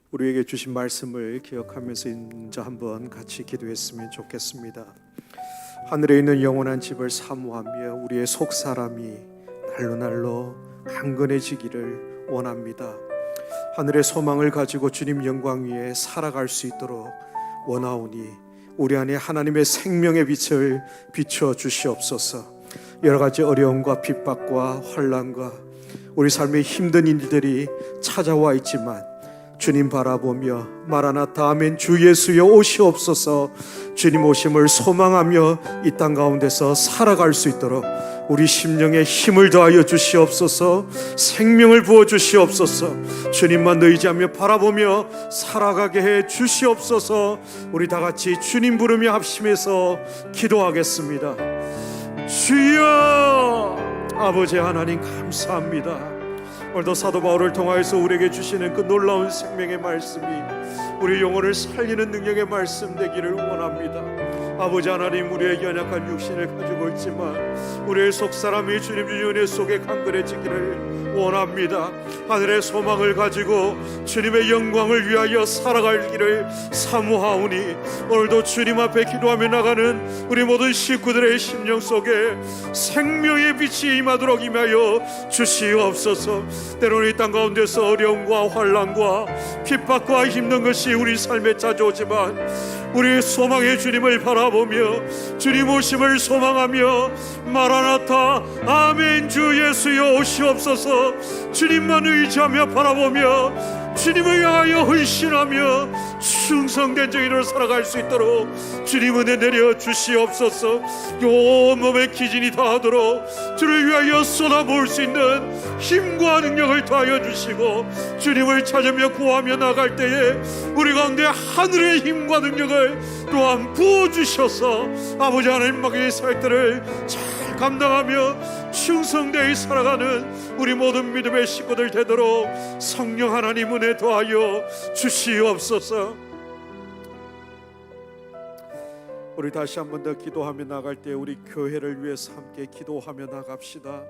우리에게 주신 말씀을 기억하면서 인자 한번 같이 기도했으면 좋겠습니다. 하늘에 있는 영원한 집을 사모하며 우리의 속사람이 날로 날로 강건해지기를 원합니다. 하늘의 소망을 가지고 주님 영광 위에 살아갈 수 있도록 원하오니 우리 안에 하나님의 생명의 빛을 비춰 주시옵소서. 여러 가지 어려움과 핍박과 환난과 우리 삶의 힘든 일들이 찾아와 있지만 주님 바라보며 마라나타 아멘 주 예수여 오시옵소서, 주님 오심을 소망하며 이 땅 가운데서 살아갈 수 있도록 우리 심령에 힘을 더하여 주시옵소서. 생명을 부어 주시옵소서. 주님만 의지하며 바라보며 살아가게 해 주시옵소서. 우리 다 같이 주님 부르며 합심해서 기도하겠습니다. 주여, 아버지 하나님 감사합니다. 오늘도 사도 바울을 통하여서 우리에게 주시는 그 놀라운 생명의 말씀이 우리 영혼을 살리는 능력의 말씀 되기를 원합니다. 아버지 하나님, 우리의 연약한 육신을 가지고 있지만 우리의 속사람이 주님 주신 은혜 속에 강건해지기를 원합니다. 하늘의 소망을 가지고 주님의 영광을 위하여 살아가기를 사모하오니 오늘도 주님 앞에 기도하며 나가는 우리 모든 식구들의 심령 속에 생명의 빛이 임하도록 임하여 주시옵소서. 때로는 이 땅 가운데서 어려움과 환난과 핍박과 힘든 것이 우리 삶에 찾아오지만 우리의 소망의 주님을 바라보며 주님 오심을 소망하며 마라나타 아멘 주 예수여 오시옵소서. 주님만 의지하며 바라보며 주님을 향하여 헌신하며 충성된 저희를 살아갈 수 있도록 주님 은혜 내려 주시옵소서. 온 몸에 기진이 다하도록 주를 위하여 쏟아부을 수 있는 힘과 능력을 더하여 주시고 주님을 찾으며 구하며 나갈 때에 우리 가운데 하늘의 힘과 능력을 또한 부어주셔서 아버지 하나님 맡긴 사역들을 잘 감당하며 충성되이 살아가는 우리 모든 믿음의 식구들 되도록 성령 하나님 은혜 더하여 주시옵소서. 우리 다시 한 번 더 기도하며 나갈 때 우리 교회를 위해서 함께 기도하며 나갑시다.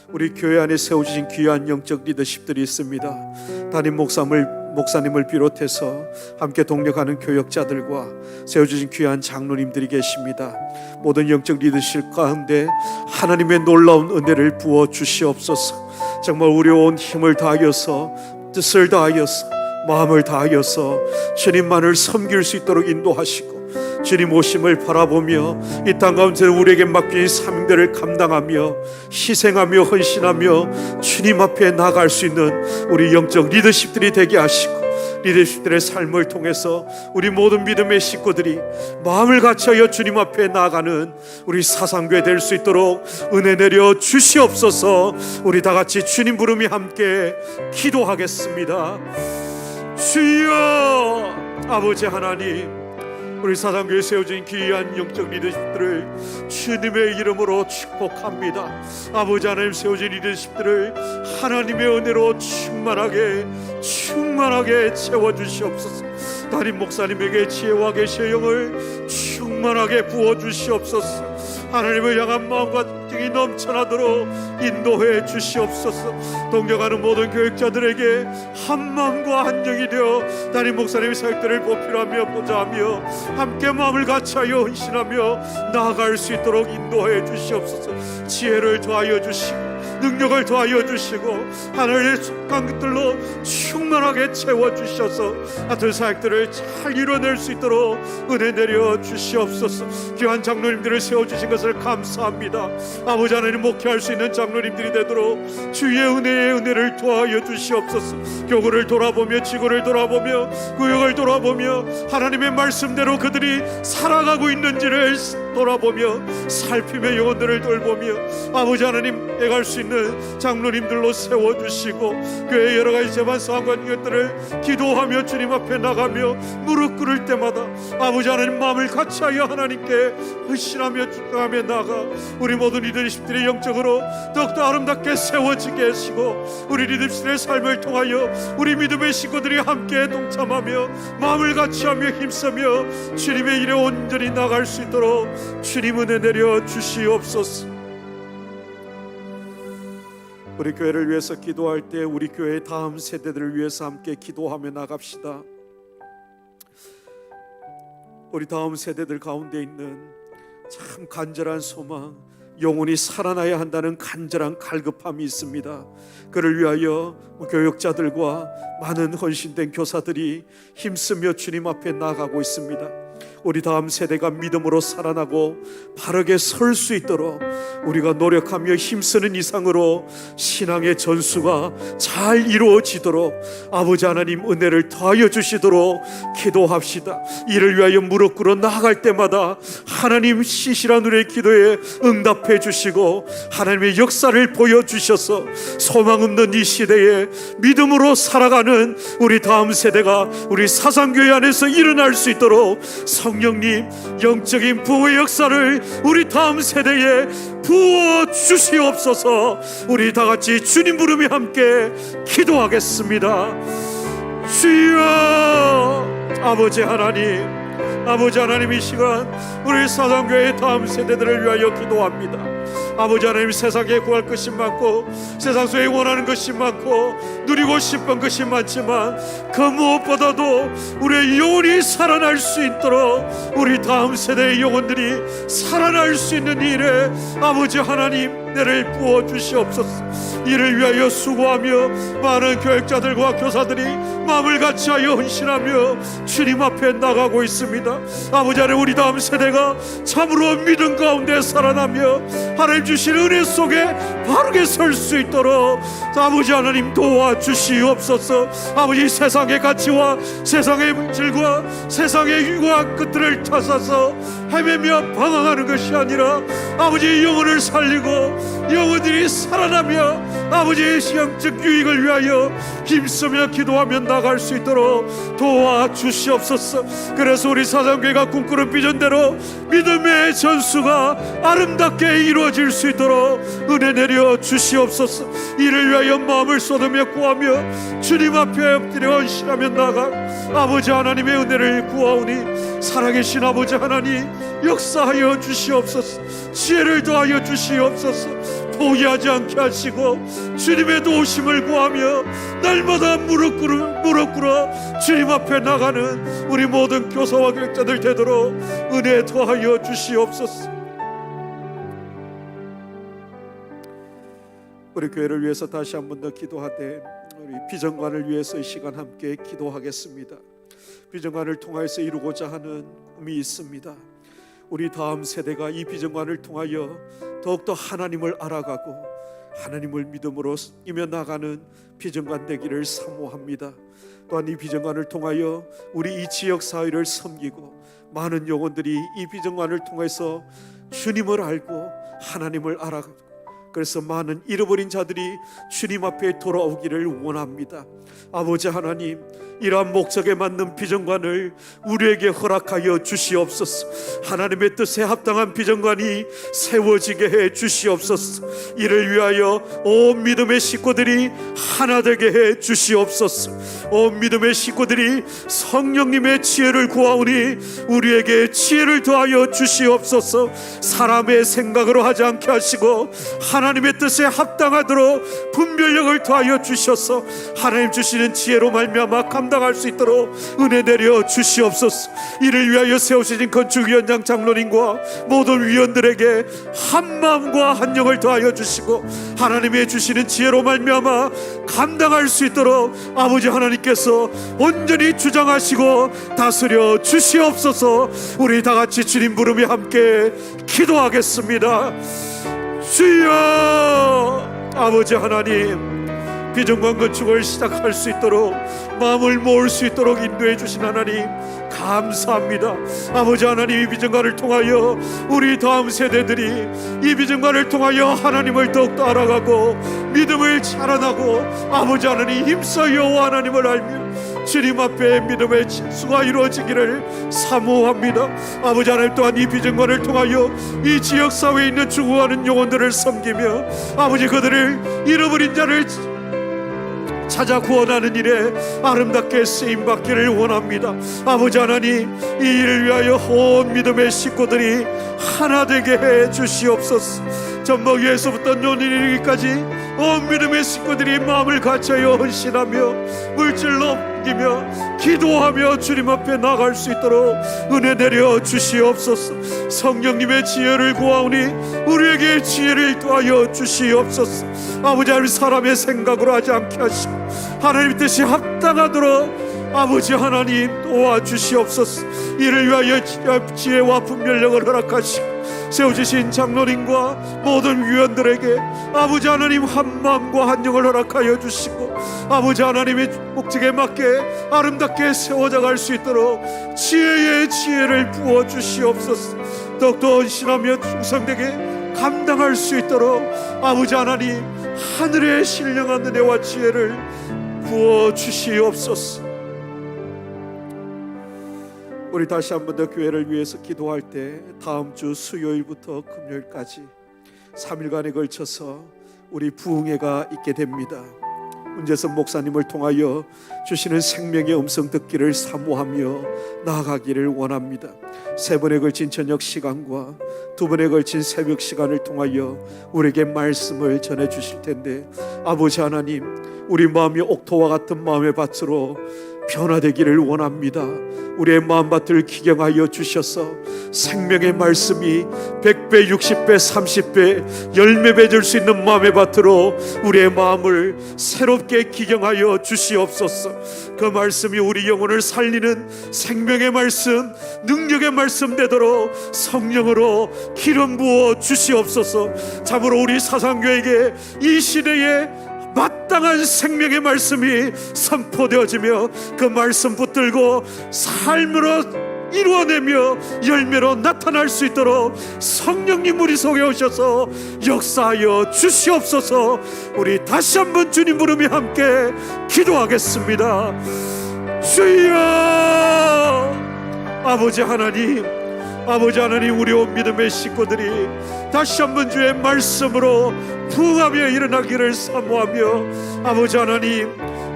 우리 교회 안에 세워주신 귀한 영적 리더십들이 있습니다. 담임 목사님을 비롯해서 함께 동력하는 교역자들과 세워주신 귀한 장로님들이 계십니다. 모든 영적 리더십 가운데 하나님의 놀라운 은혜를 부어 주시옵소서. 정말 우리 온 힘을 다하여서 뜻을 다하여서 마음을 다하여서 주님만을 섬길 수 있도록 인도하시고 주님 오심을 바라보며 이 땅 가운데 우리에게 맡긴 사명들을 감당하며 희생하며 헌신하며 주님 앞에 나아갈 수 있는 우리 영적 리더십들이 되게 하시고 리더십들의 삶을 통해서 우리 모든 믿음의 식구들이 마음을 같이하여 주님 앞에 나아가는 우리 사상교회 될 수 있도록 은혜 내려 주시옵소서. 우리 다 같이 주님 부름이 함께 기도하겠습니다. 주여, 아버지 하나님, 우리 사상교회에 세워진 귀한 영적 리더십들을 주님의 이름으로 축복합니다. 아버지 하나님, 세워진 리더십들을 하나님의 은혜로 충만하게 채워주시옵소서. 담임 목사님에게 지혜와 계시의 영을 충만하게 부어주시옵소서. 하나님을 향한 마음과 뜻이 넘쳐나도록 인도해 주시옵소서. 동경하는 모든 교육자들에게 한 마음과 한 영이 되어 담임 목사님의 사역들을 보필하며 보좌하며 함께 마음을 같이하여 헌신하며 나아갈 수 있도록 인도해 주시옵소서. 지혜를 더하여 주시고 능력을 더하여 주시고 하늘의 속한 것들로 충만하게 채워주셔서 같은 사역들을 잘 이뤄낼 수 있도록 은혜 내려 주시옵소서. 귀한 장로님들을 세워주신 것을 감사합니다. 아버지 하나님, 목회할 수 있는 장로님들이 되도록 주의 은혜를 더하여 주시옵소서. 교구를 돌아보며 지구를 돌아보며 구역을 돌아보며 하나님의 말씀대로 그들이 살아가고 있는지를 돌아보며 살피며 영혼들을 돌보며 아버지 하나님 내갈 수 있는 장로님들로 세워주시고 교회 여러 가지 재반 사항과 이것들을 기도하며 주님 앞에 나가며 무릎 꿇을 때마다 아버지 하나님 마음을 같이하여 하나님께 헌신하며 주장하며 나가 우리 모든 리더십들이 영적으로 더욱더 아름답게 세워지게 하시고 우리 리더십들의 삶을 통하여 우리 믿음의 식구들이 함께 동참하며 마음을 같이하며 힘쓰며 주님의 일에 온전히 나갈 수 있도록 주님 은혜 내려 주시옵소서. 우리 교회를 위해서 기도할 때 우리 교회의 다음 세대들을 위해서 함께 기도하며 나갑시다. 우리 다음 세대들 가운데 있는 참 간절한 소망, 영혼이 살아나야 한다는 간절한 갈급함이 있습니다. 그를 위하여 교역자들과 많은 헌신된 교사들이 힘쓰며 주님 앞에 나아가고 있습니다. 우리 다음 세대가 믿음으로 살아나고 바르게 설 수 있도록 우리가 노력하며 힘쓰는 이상으로 신앙의 전수가 잘 이루어지도록 아버지 하나님 은혜를 더하여 주시도록 기도합시다. 이를 위하여 무릎 꿇어 나아갈 때마다 하나님 시실한 우리의 기도에 응답해 주시고 하나님의 역사를 보여주셔서 소망 없는 이 시대에 믿음으로 살아가는 우리 다음 세대가 우리 사상교회 안에서 일어날 수 있도록 성령님 영적인 부흥의 역사를 우리 다음 세대에 부어 주시옵소서. 우리 다 같이 주님 부르며 함께 기도하겠습니다. 주여 아버지 하나님, 아버지 하나님 이 시간 우리 사상교회의 다음 세대들을 위하여 기도합니다. 아버지 하나님 세상에 구할 것이 많고 세상 속에 원하는 것이 많고 누리고 싶은 것이 많지만 그 무엇보다도 우리의 영혼이 살아날 수 있도록 우리 다음 세대의 영혼들이 살아날 수 있는 일에 아버지 하나님 은혜를 부어 주시옵소서. 이를 위하여 수고하며 많은 교육자들과 교사들이 마음을 같이하여 헌신하며 주님 앞에 나가고 있습니다. 아버지 하나님 우리 다음 세대가 참으로 믿음 가운데 살아나며 하나님 주신 은혜 속에 바르게 설 수 있도록 아버지 하나님 도와주시옵소서. 아버지 세상의 가치와 세상의 질과 세상의 유혹 끝들을 찾아서 헤매며 방황하는 것이 아니라 아버지의 영혼을 살리고 영혼들이 살아나며 아버지의 영적 유익을 위하여 힘쓰며 기도하며 나갈 수 있도록 도와주시옵소서. 그래서 우리 사상교회가 꿈꾸는 비전대로 믿음의 전수가 아름답게 이루어질 수 있도록 은혜 내려 주시옵소서. 이를 위하여 마음을 쏟으며 구하며 주님 앞에 엎드려 헌신하며 나가 아버지 하나님의 은혜를 구하오니 살아계신 아버지 하나님 역사하여 주시옵소서. 지혜를 더하여 주시옵소서. 포기하지 않게 하시고 주님의 도우심을 구하며 날마다 무릎 꿇어 주님 앞에 나가는 우리 모든 교사와 교육자들 되도록 은혜 더하여 주시옵소서. 우리 교회를 위해서 다시 한 번 더 기도하되 우리 비전관을 위해서 이 시간 함께 기도하겠습니다. 비전관을 통하여서 이루고자 하는 꿈이 있습니다. 우리 다음 세대가 이 비전관을 통하여 더욱더 하나님을 알아가고 하나님을 믿음으로 이며 나가는 비전관 되기를 사모합니다. 또한 이 비전관을 통하여 우리 이 지역 사회를 섬기고 많은 영혼들이 이 비전관을 통해서 주님을 알고 하나님을 알아가고 그래서 많은 잃어버린 자들이 주님 앞에 돌아오기를 원합니다. 아버지 하나님 이러한 목적에 맞는 비전관을 우리에게 허락하여 주시옵소서. 하나님의 뜻에 합당한 비전관이 세워지게 해 주시옵소서. 이를 위하여 온 믿음의 식구들이 하나 되게 해 주시옵소서. 온 믿음의 식구들이 성령님의 지혜를 구하오니 우리에게 지혜를 더하여 주시옵소서. 사람의 생각으로 하지 않게 하시고 하나님의 뜻에 합당하도록 분별력을 더하여 주셔서 하나님 주시는 지혜로 말미암아 감당할 수 있도록 은혜 내려 주시옵소서. 이를 위하여 세우신 건축위원장 장로님과 모든 위원들에게 한 마음과 한 영을 더하여 주시고 하나님의 주시는 지혜로 말미암아 감당할 수 있도록 아버지 하나님께서 온전히 주장하시고 다스려 주시옵소서. 우리 다 같이 주님 부르며 함께 기도하겠습니다. 주여 아버지 하나님 비전관 건축을 시작할 수 있도록 마음을 모을 수 있도록 인도해 주신 하나님 감사합니다. 아버지 하나님, 이 비전과를 통하여 우리 다음 세대들이 이 비전과를 통하여 하나님을 더욱더 알아가고 믿음을 자라나고 아버지 하나님 힘써 여호와 하나님을 알며 주님 앞에 믿음의 진수가 이루어지기를 사모합니다. 아버지 하나님, 또한 이 비전과를 통하여 이 지역사회에 있는 죽어가는 영혼들을 섬기며 아버지 그들을 잃어버린 자를 찾아 구원하는 일에 아름답게 쓰임받기를 원합니다. 아버지 하나님, 이 일을 위하여 온 믿음의 식구들이 하나 되게 해 주시옵소서. 전먹이에서부터 논이르기까지 온 믿음의 식구들이 마음을 갖춰여 헌신하며 물질로 옮기며 기도하며 주님 앞에 나갈 수 있도록 은혜 내려 주시옵소서. 성령님의 지혜를 구하오니 우리에게 지혜를 더하여 주시옵소서. 아버지 하나님, 사람의 생각으로 하지 않게 하시고 하나님 뜻이 합당하도록 아버지 하나님 도와주시옵소서. 이를 위하여 지혜와 분별력을 허락하시고 세워주신 장로님과 모든 위원들에게 아버지 하나님 한 마음과 한 영을 허락하여 주시고 아버지 하나님의 목적에 맞게 아름답게 세워져 갈 수 있도록 지혜의 지혜를 부어 주시옵소서. 더욱더 헌신하며 충성되게 감당할 수 있도록 아버지 하나님 하늘의 신령한 은혜와 지혜를 부어 주시옵소서. 우리 다시 한 번 더 교회를 위해서 기도할 때 다음 주 수요일부터 금요일까지 3일간에 걸쳐서 우리 부흥회가 있게 됩니다. 문재선 목사님을 통하여 주시는 생명의 음성 듣기를 사모하며 나아가기를 원합니다. 3번에 걸친 저녁 시간과 2번에 걸친 새벽 시간을 통하여 우리에게 말씀을 전해 주실 텐데 아버지 하나님, 우리 마음이 옥토와 같은 마음의 밭으로 변화되기를 원합니다. 우리의 마음밭을 기경하여 주셔서 생명의 말씀이 100배, 60배, 30배 열매 맺을 수 있는 마음의 밭으로 우리의 마음을 새롭게 기경하여 주시옵소서. 그 말씀이 우리 영혼을 살리는 생명의 말씀, 능력의 말씀 되도록 성령으로 기름 부어 주시옵소서. 참으로 우리 사상교회에게 이 시대에 마땅한 생명의 말씀이 선포되어지며 그 말씀 붙들고 삶으로 이루어내며 열매로 나타날 수 있도록 성령님 우리 속에 오셔서 역사하여 주시옵소서. 우리 다시 한번 주님 부르며 함께 기도하겠습니다. 주여! 아버지 하나님, 아버지 하나님, 우리 온 믿음의 식구들이 다시 한번 주의 말씀으로 부흥하며 일어나기를 사모하며 아버지 하나님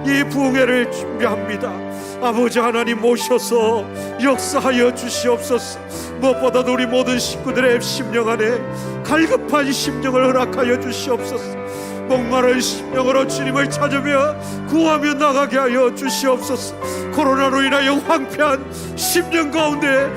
이 부흥회를 준비합니다. 아버지 하나님 모셔서 역사하여 주시옵소서. 무엇보다도 우리 모든 식구들의 심령 안에 갈급한 심령을 허락하여 주시옵소서. 목마른 심령으로 주님을 찾으며 구하며 나가게 하여 주시옵소서. 코로나로 인하여 황폐한 심령 가운데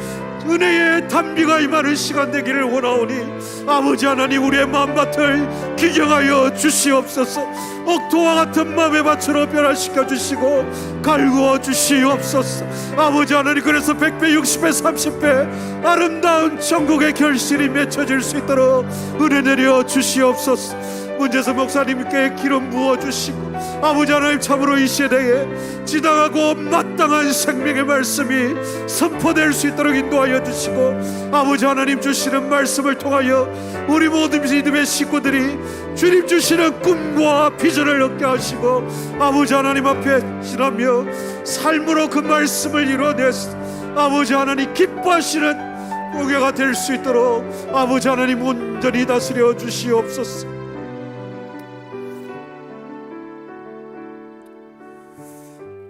은혜의 단비가 임하는 시간 되기를 원하오니 아버지 하나님 우리의 마음밭을 기경하여 주시옵소서. 옥토와 같은 마음의 밭으로 변화시켜 주시고 갈구어 주시옵소서. 아버지 하나님, 그래서 100배, 60배, 30배 아름다운 전국의 결실이 맺혀질 수 있도록 은혜 내려 주시옵소서. 문재선 목사님께 기름 부어주시고 아버지 하나님, 참으로 이 시대에 지당하고 마땅한 생명의 말씀이 선포될 수 있도록 인도하여 주시고 아버지 하나님 주시는 말씀을 통하여 우리 모든 믿음의 식구들이 주님 주시는 꿈과 비전을 얻게 하시고 아버지 하나님 앞에 지나며 삶으로 그 말씀을 이루어내서 아버지 하나님 기뻐하시는 교회가 될 수 있도록 아버지 하나님 온전히 다스려 주시옵소서.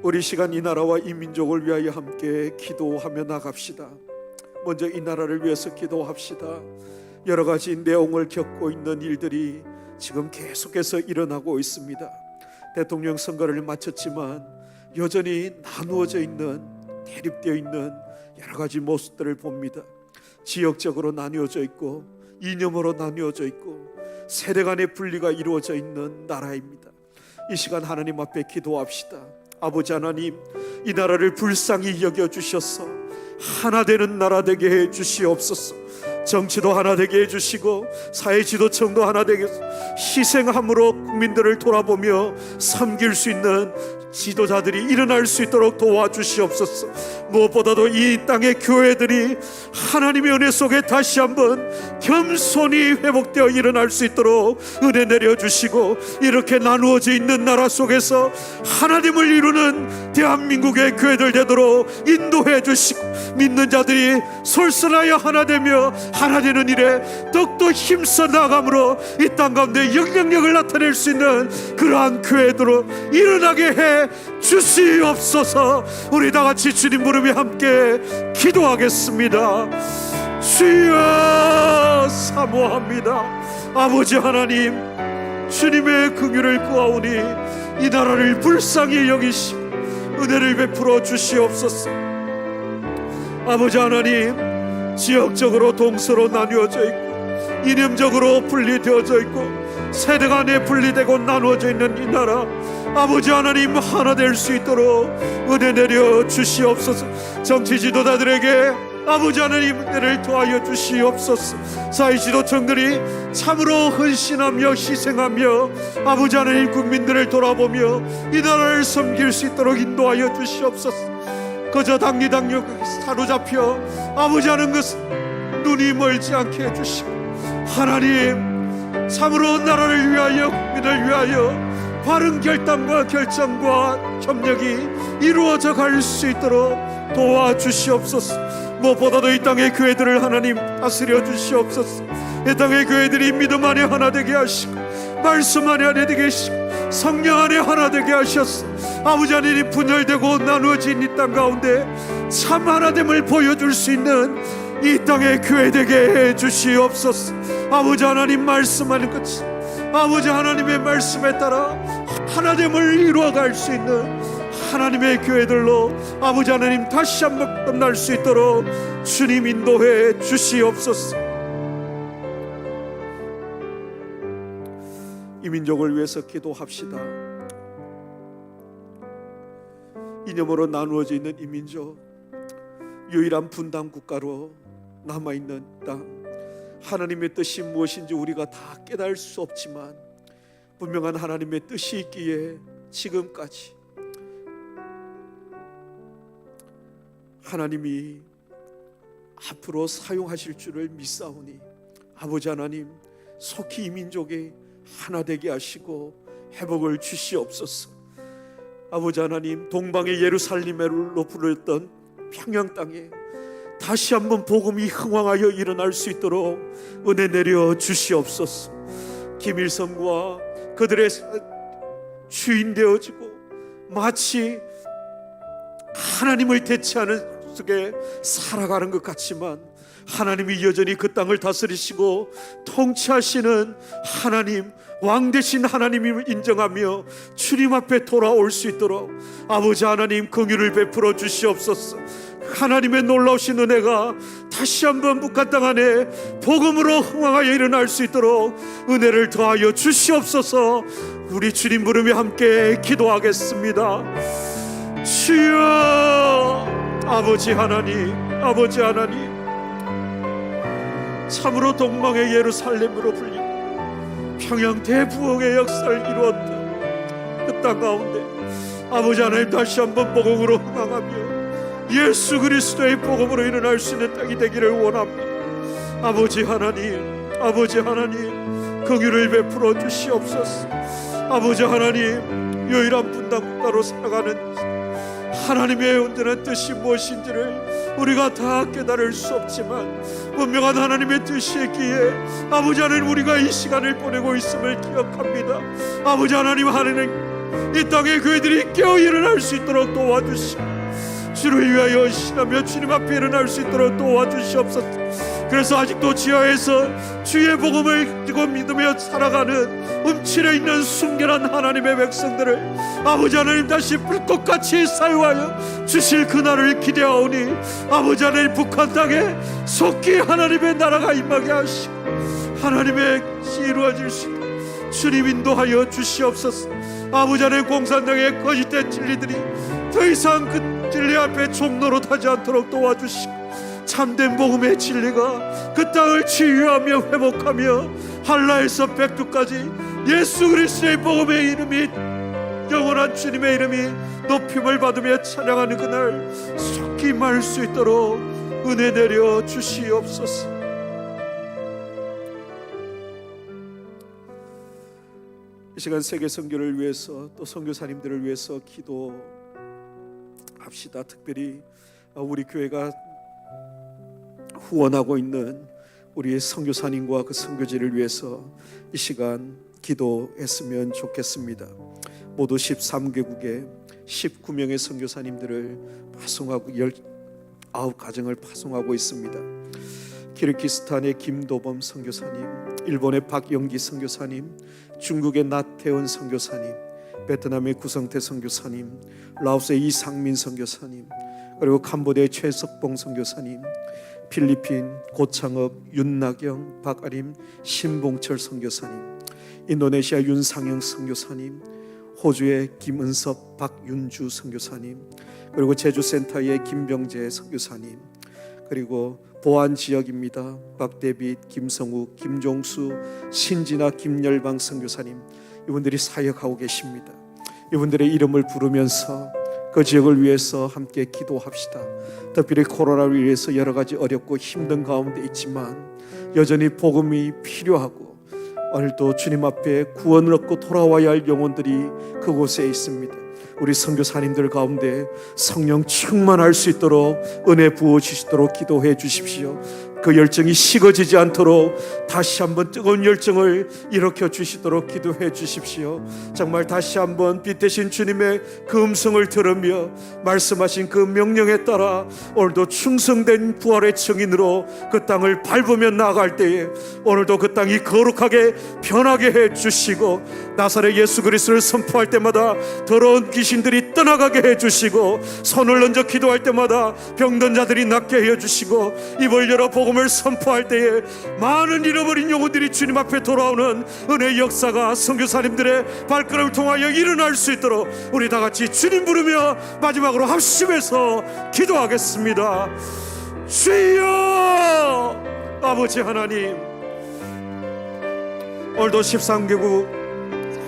우리 시간 이 나라와 이 민족을 위하여 함께 기도하며 나갑시다. 먼저 이 나라를 위해서 기도합시다. 여러 가지 내용을 겪고 있는 일들이 지금 계속해서 일어나고 있습니다. 대통령 선거를 마쳤지만 여전히 나누어져 있는, 대립되어 있는 여러 가지 모습들을 봅니다. 지역적으로 나뉘어져 있고 이념으로 나뉘어져 있고 세대 간의 분리가 이루어져 있는 나라입니다. 이 시간 하나님 앞에 기도합시다. 아버지 하나님, 이 나라를 불쌍히 여겨주셔서 하나 되는 나라 되게 해 주시옵소서. 정치도 하나 되게 해주시고 사회 지도층도 하나 되게 희생함으로 국민들을 돌아보며 섬길 수 있는 지도자들이 일어날 수 있도록 도와주시옵소서. 무엇보다도 이 땅의 교회들이 하나님의 은혜 속에 다시 한번 겸손히 회복되어 일어날 수 있도록 은혜 내려주시고, 이렇게 나누어져 있는 나라 속에서 하나님을 이루는 대한민국의 교회들 되도록 인도해 주시고, 믿는 자들이 솔선하여 하나 되며 하나 되는 일에 더욱더 힘써 나아감으로 이 땅 가운데 영향력을 나타낼 수 있는 그러한 교회들로 일어나게 해 주시옵소서. 우리 다 같이 주님 부르며 함께 기도하겠습니다. 주여, 사모합니다. 아버지 하나님, 주님의 긍휼을 구하오니 이 나라를 불쌍히 여기시고 은혜를 베풀어 주시옵소서. 아버지 하나님, 지역적으로 동서로 나뉘어져 있고 이념적으로 분리되어져 있고 세대 간에 분리되고 나누어져 있는 이 나라, 아버지 하나님 하나 될 수 있도록 은혜 내려 주시옵소서. 정치 지도자들에게 아버지 하나님 은혜를 도하여 주시옵소서. 사회 지도층들이 참으로 헌신하며 희생하며 아버지 하나님 국민들을 돌아보며 이 나라를 섬길 수 있도록 인도하여 주시옵소서. 그저 당리당력 사로잡혀 아버지 하는 것은 눈이 멀지 않게 해주시고, 하나님 참으로 나라를 위하여 국민을 위하여 바른 결단과 결정과 협력이 이루어져 갈 수 있도록 도와주시옵소서. 무엇보다도 이 땅의 교회들을 하나님 다스려 주시옵소서. 이 땅의 교회들이 믿음 안에 하나 되게 하시고 말씀 안에 하나 되게 하시고 성령 안에 하나 되게 하셨어. 아버지 하나님, 분열되고 나누어진 이 땅 가운데 참 하나됨을 보여줄 수 있는 이 땅의 교회 되게 해 주시옵소서. 아버지 하나님, 말씀하는 것이 아버지 하나님의 말씀에 따라 하나됨을 이루어갈 수 있는 하나님의 교회들로 아버지 하나님 다시 한번 끝날 수 있도록 주님 인도해 주시옵소서. 이 민족을 위해서 기도합시다. 이념으로 나누어져 있는 이 민족, 유일한 분단 국가로 남아있는 땅, 하나님의 뜻이 무엇인지 우리가 다 깨달을 수 없지만 분명한 하나님의 뜻이 있기에 지금까지 하나님이 앞으로 사용하실 줄을 믿사오니 아버지 하나님, 속히 이 민족이 하나 되게 하시고 회복을 주시옵소서. 아버지 하나님, 동방의 예루살렘으로 부르던 평양 땅에 다시 한번 복음이 흥왕하여 일어날 수 있도록 은혜 내려 주시옵소서. 김일성과 그들의 주인 되어지고 마치 하나님을 대체하는 속에 살아가는 것 같지만 하나님이 여전히 그 땅을 다스리시고 통치하시는 하나님, 왕 되신 하나님임을 인정하며 주님 앞에 돌아올 수 있도록 아버지 하나님 긍휼을 베풀어 주시옵소서. 하나님의 놀라우신 은혜가 다시 한번 북한 땅 안에 복음으로 흥왕하여 일어날 수 있도록 은혜를 더하여 주시옵소서. 우리 주님 부르며 함께 기도하겠습니다. 주여, 아버지 하나님, 아버지 하나님, 참으로 동방의 예루살렘으로 불리고 평양 대부흥의 역사를 이루었던 그 땅 가운데 아버지 하나님, 다시 한번 복음으로 흥왕하며 예수 그리스도의 복음으로 일어날 수 있는 땅이 되기를 원합니다. 아버지 하나님, 아버지 하나님, 긍휼을 베풀어 주시옵소서. 아버지 하나님, 유일한 분단 국가로 살아가는 하나님의 온전한 뜻이 무엇인지를 우리가 다 깨달을 수 없지만 분명한 하나님의 뜻이 있기에 아버지 하나님, 우리가 이 시간을 보내고 있음을 기억합니다. 아버지 하나님, 하나님, 이 땅의 교회들이 깨어 일어날 수 있도록 도와주시고 주를 위하여 신하며 주님 앞에 일어날 수 있도록 도와주시옵소서. 그래서 아직도 지하에서 주의 복음을 지고 믿으며 살아가는 움츠려 있는 순결한 하나님의 백성들을 아버지 하나님 다시 불꽃같이 사용하여 주실 그날을 기대하오니 아버지 하나님, 북한 땅에 속히 하나님의 나라가 임하게 하시고 하나님의 뜻이 이루어질 수 있도록 주님 인도하여 주시옵소서. 아버지 하나님, 공산당의 거짓된 진리들이 더 이상 그 진리 앞에 종노릇하지 않도록 도와주시고 참된 복음의 진리가 그 땅을 치유하며 회복하며 한라에서 백두까지 예수 그리스도의 복음의 이름이 영원한 주님의 이름이 높임을 받으며 찬양하는 그날 속히 임할 수 있도록 은혜 내려 주시옵소서. 이 시간 세계 선교를 위해서 또 선교사님들을 위해서 기도합시다. 특별히 우리 교회가 후원하고 있는 우리 선교사님과 그 선교지를 위해서 이 시간 기도했으면 좋겠습니다. 모두 13개국에 19명의 선교사님들을 파송하고 19가정을 파송하고 있습니다. 키르기스탄의 김도범 선교사님, 일본의 박영기 선교사님, 중국의 나태원 선교사님, 베트남의 구성태 선교사님, 라오스의 이상민 선교사님, 그리고 캄보디아의 최석봉 선교사님, 필리핀 고창업 윤나경 박아림 신봉철 선교사님, 인도네시아 윤상영 선교사님, 호주의 김은섭 박윤주 선교사님, 그리고 제주센터의 김병재 선교사님, 그리고 보안 지역입니다. 박대빛, 김성욱, 김종수, 신진아, 김열방 선교사님, 이분들이 사역하고 계십니다. 이분들의 이름을 부르면서 그 지역을 위해서 함께 기도합시다. 특별히 코로나로 인해서 여러 가지 어렵고 힘든 가운데 있지만 여전히 복음이 필요하고 오늘도 주님 앞에 구원을 얻고 돌아와야 할 영혼들이 그곳에 있습니다. 우리 선교사님들 가운데 성령 충만할 수 있도록 은혜 부어주시도록 기도해 주십시오. 그 열정이 식어지지 않도록 다시 한번 뜨거운 열정을 일으켜 주시도록 기도해 주십시오. 정말 다시 한번 빛 대신 주님의 그 음성을 들으며 말씀하신 그 명령에 따라 오늘도 충성된 부활의 증인으로 그 땅을 밟으며 나아갈 때에 오늘도 그 땅이 거룩하게 변하게 해 주시고 나사렛 예수 그리스도를 선포할 때마다 더러운 귀신들이 떠나가게 해 주시고 손을 얹어 기도할 때마다 병든 자들이 낫게 해 주시고 입을 열어 복음을 선포할 때에 많은 잃어버린 영혼들이 주님 앞에 돌아오는 은혜의 역사가 선교사님들의 발걸음을 통하여 일어날 수 있도록 우리 다 같이 주님 부르며 마지막으로 합심해서 기도하겠습니다. 주여 아버지 하나님, 오늘도 13개국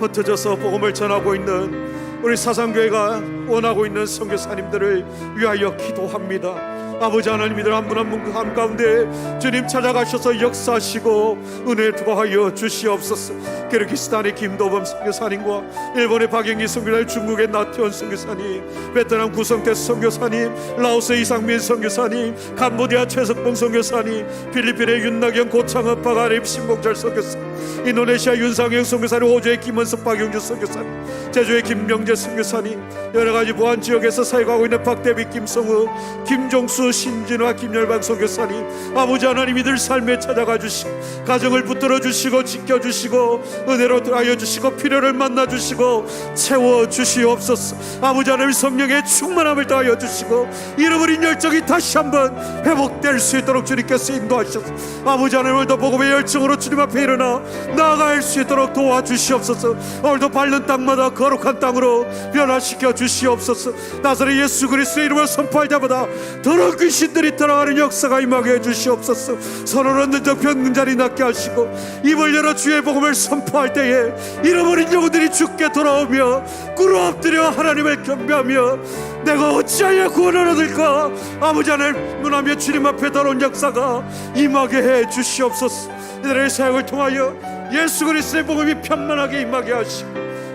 흩어져서 복음을 전하고 있는 우리 사상교회가 원하고 있는 선교사님들을 위하여 기도합니다. 아버지 하나님, 이들 한 분 한 분 가운데 주님 찾아가셔서 역사하시고 은혜 더하여 주시옵소서. 키르기스탄의 김도범 선교사님과 일본의 박영기 선교사님, 중국의 나태원 선교사님, 베트남 구성태 선교사님, 라오스의 이상민 선교사님, 캄보디아 최석봉 선교사님, 필리핀의 윤나경 고창업 박아림 신봉철 선교사님, 인도네시아 윤상영 선교사님, 호주의 김은섭 박영주 선교사님, 제주의 김명재 선교사님, 여러가지 보안 지역에서 사역하고 있는 박대비 김성우, 김종수, 신진화, 김열방 선교사님, 아버지 하나님, 이들 삶에 찾아가 주시고 가정을 붙들어 주시고 지켜주시고 은혜로 하여 주시고 필요를 만나 주시고 채워 주시옵소서. 아버지 하나님, 성령의 충만함을 더하여 주시고 잃어버린 열정이 다시 한번 회복될 수 있도록 주님께서 인도하셔서 아버지 하나님, 오늘도 복음의 열정으로 주님 앞에 일어나 나아갈 수 있도록 도와주시옵소서. 오늘도 밟는 땅마다 거룩한 땅으로 변화시켜 주시옵소서. 나사렛 예수 그리스도의 이름을 선포할 때마다 더러운 귀신들이 떠나가는 역사가 임하게 해주시옵소서. 손을 얻는 저 병든 자리 낫게 하시고 입을 열어 주의 복음을 선포할 때에 잃어버린 영혼들이 주께 돌아오며 꿇어 엎드려 하나님을 경배하며 내가 어찌하여 구원을 얻을까, 아버지 하나님 문하며 주님 앞에 더러운 역사가 임하게 해주시옵소서. 이들의 사역을 통하여 예수 그리스도의 복음이 편만하게 임하게 하시고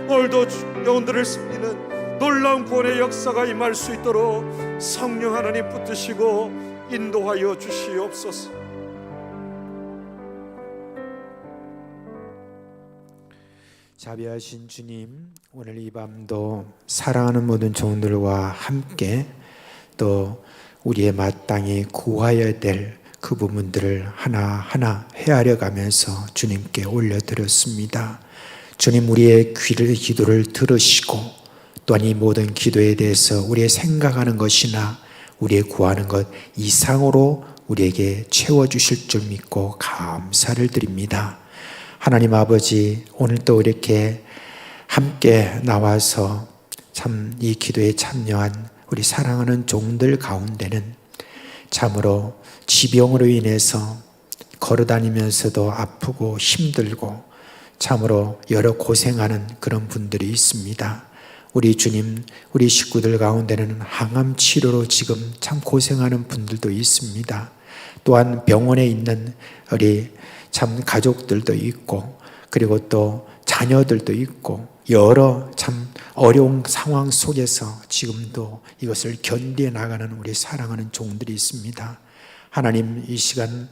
오늘도 영혼들을 살리는 놀라운 구원의 역사가 임할 수 있도록 성령 하나님 붙드시고 인도하여 주시옵소서. 자비하신 주님, 오늘 이 밤도 사랑하는 모든 종들과 함께 또 우리의 마땅히 구하여야 될 그 부분들을 하나하나 헤아려 가면서 주님께 올려드렸습니다. 주님, 우리의 기도를 들으시고 또한 이 모든 기도에 대해서 우리의 생각하는 것이나 우리의 구하는 것 이상으로 우리에게 채워주실 줄 믿고 감사를 드립니다. 하나님 아버지, 오늘도 이렇게 함께 나와서 참 이 기도에 참여한 우리 사랑하는 종들 가운데는 참으로 지병으로 인해서 걸어다니면서도 아프고 힘들고 참으로 여러 고생하는 그런 분들이 있습니다. 우리 주님, 우리 식구들 가운데는 항암 치료로 지금 참 고생하는 분들도 있습니다. 또한 병원에 있는 우리 참 가족들도 있고, 그리고 또 자녀들도 있고, 여러 참 어려운 상황 속에서 지금도 이것을 견디어 나가는 우리 사랑하는 종들이 있습니다. 하나님, 이 시간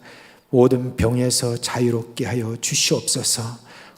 모든 병에서 자유롭게 하여 주시옵소서.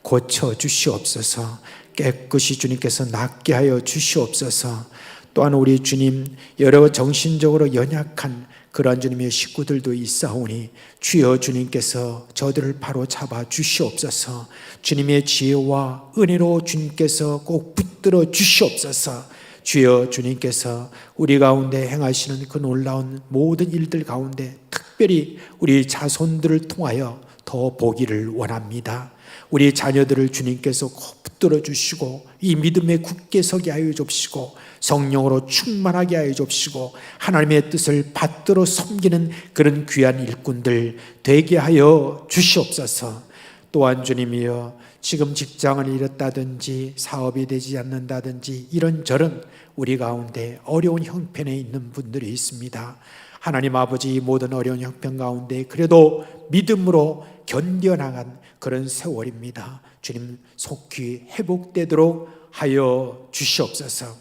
고쳐 주시옵소서. 깨끗이 주님께서 낫게 하여 주시옵소서. 또한 우리 주님, 여러 정신적으로 연약한 그러한 주님의 식구들도 있사오니 주여 주님께서 저들을 바로 잡아 주시옵소서. 주님의 지혜와 은혜로 주님께서 꼭 붙들어 주시옵소서. 주여 주님께서 우리 가운데 행하시는 그 놀라운 모든 일들 가운데 특별히 우리 자손들을 통하여 더 보기를 원합니다. 우리 자녀들을 주님께서 꼭 붙들어 주시고 이 믿음에 굳게 서게 하여 주시고 성령으로 충만하게 하여 주시고 하나님의 뜻을 받들어 섬기는 그런 귀한 일꾼들 되게 하여 주시옵소서. 또한 주님이여, 지금 직장을 잃었다든지 사업이 되지 않는다든지 이런저런 우리 가운데 어려운 형편에 있는 분들이 있습니다. 하나님 아버지, 모든 어려운 형편 가운데 그래도 믿음으로 견뎌나간 그런 세월입니다. 주님 속히 회복되도록 하여 주시옵소서.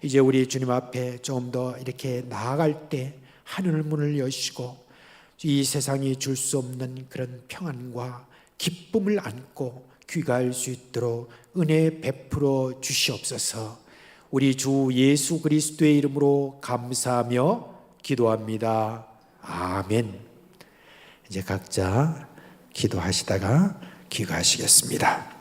이제 우리 주님 앞에 좀 더 이렇게 나아갈 때 하늘 문을 여시고 이 세상이 줄 수 없는 그런 평안과 기쁨을 안고 귀가할 수 있도록 은혜 베풀어 주시옵소서. 우리 주 예수 그리스도의 이름으로 감사하며 기도합니다. 아멘. 이제 각자 기도하시다가 귀가하시겠습니다.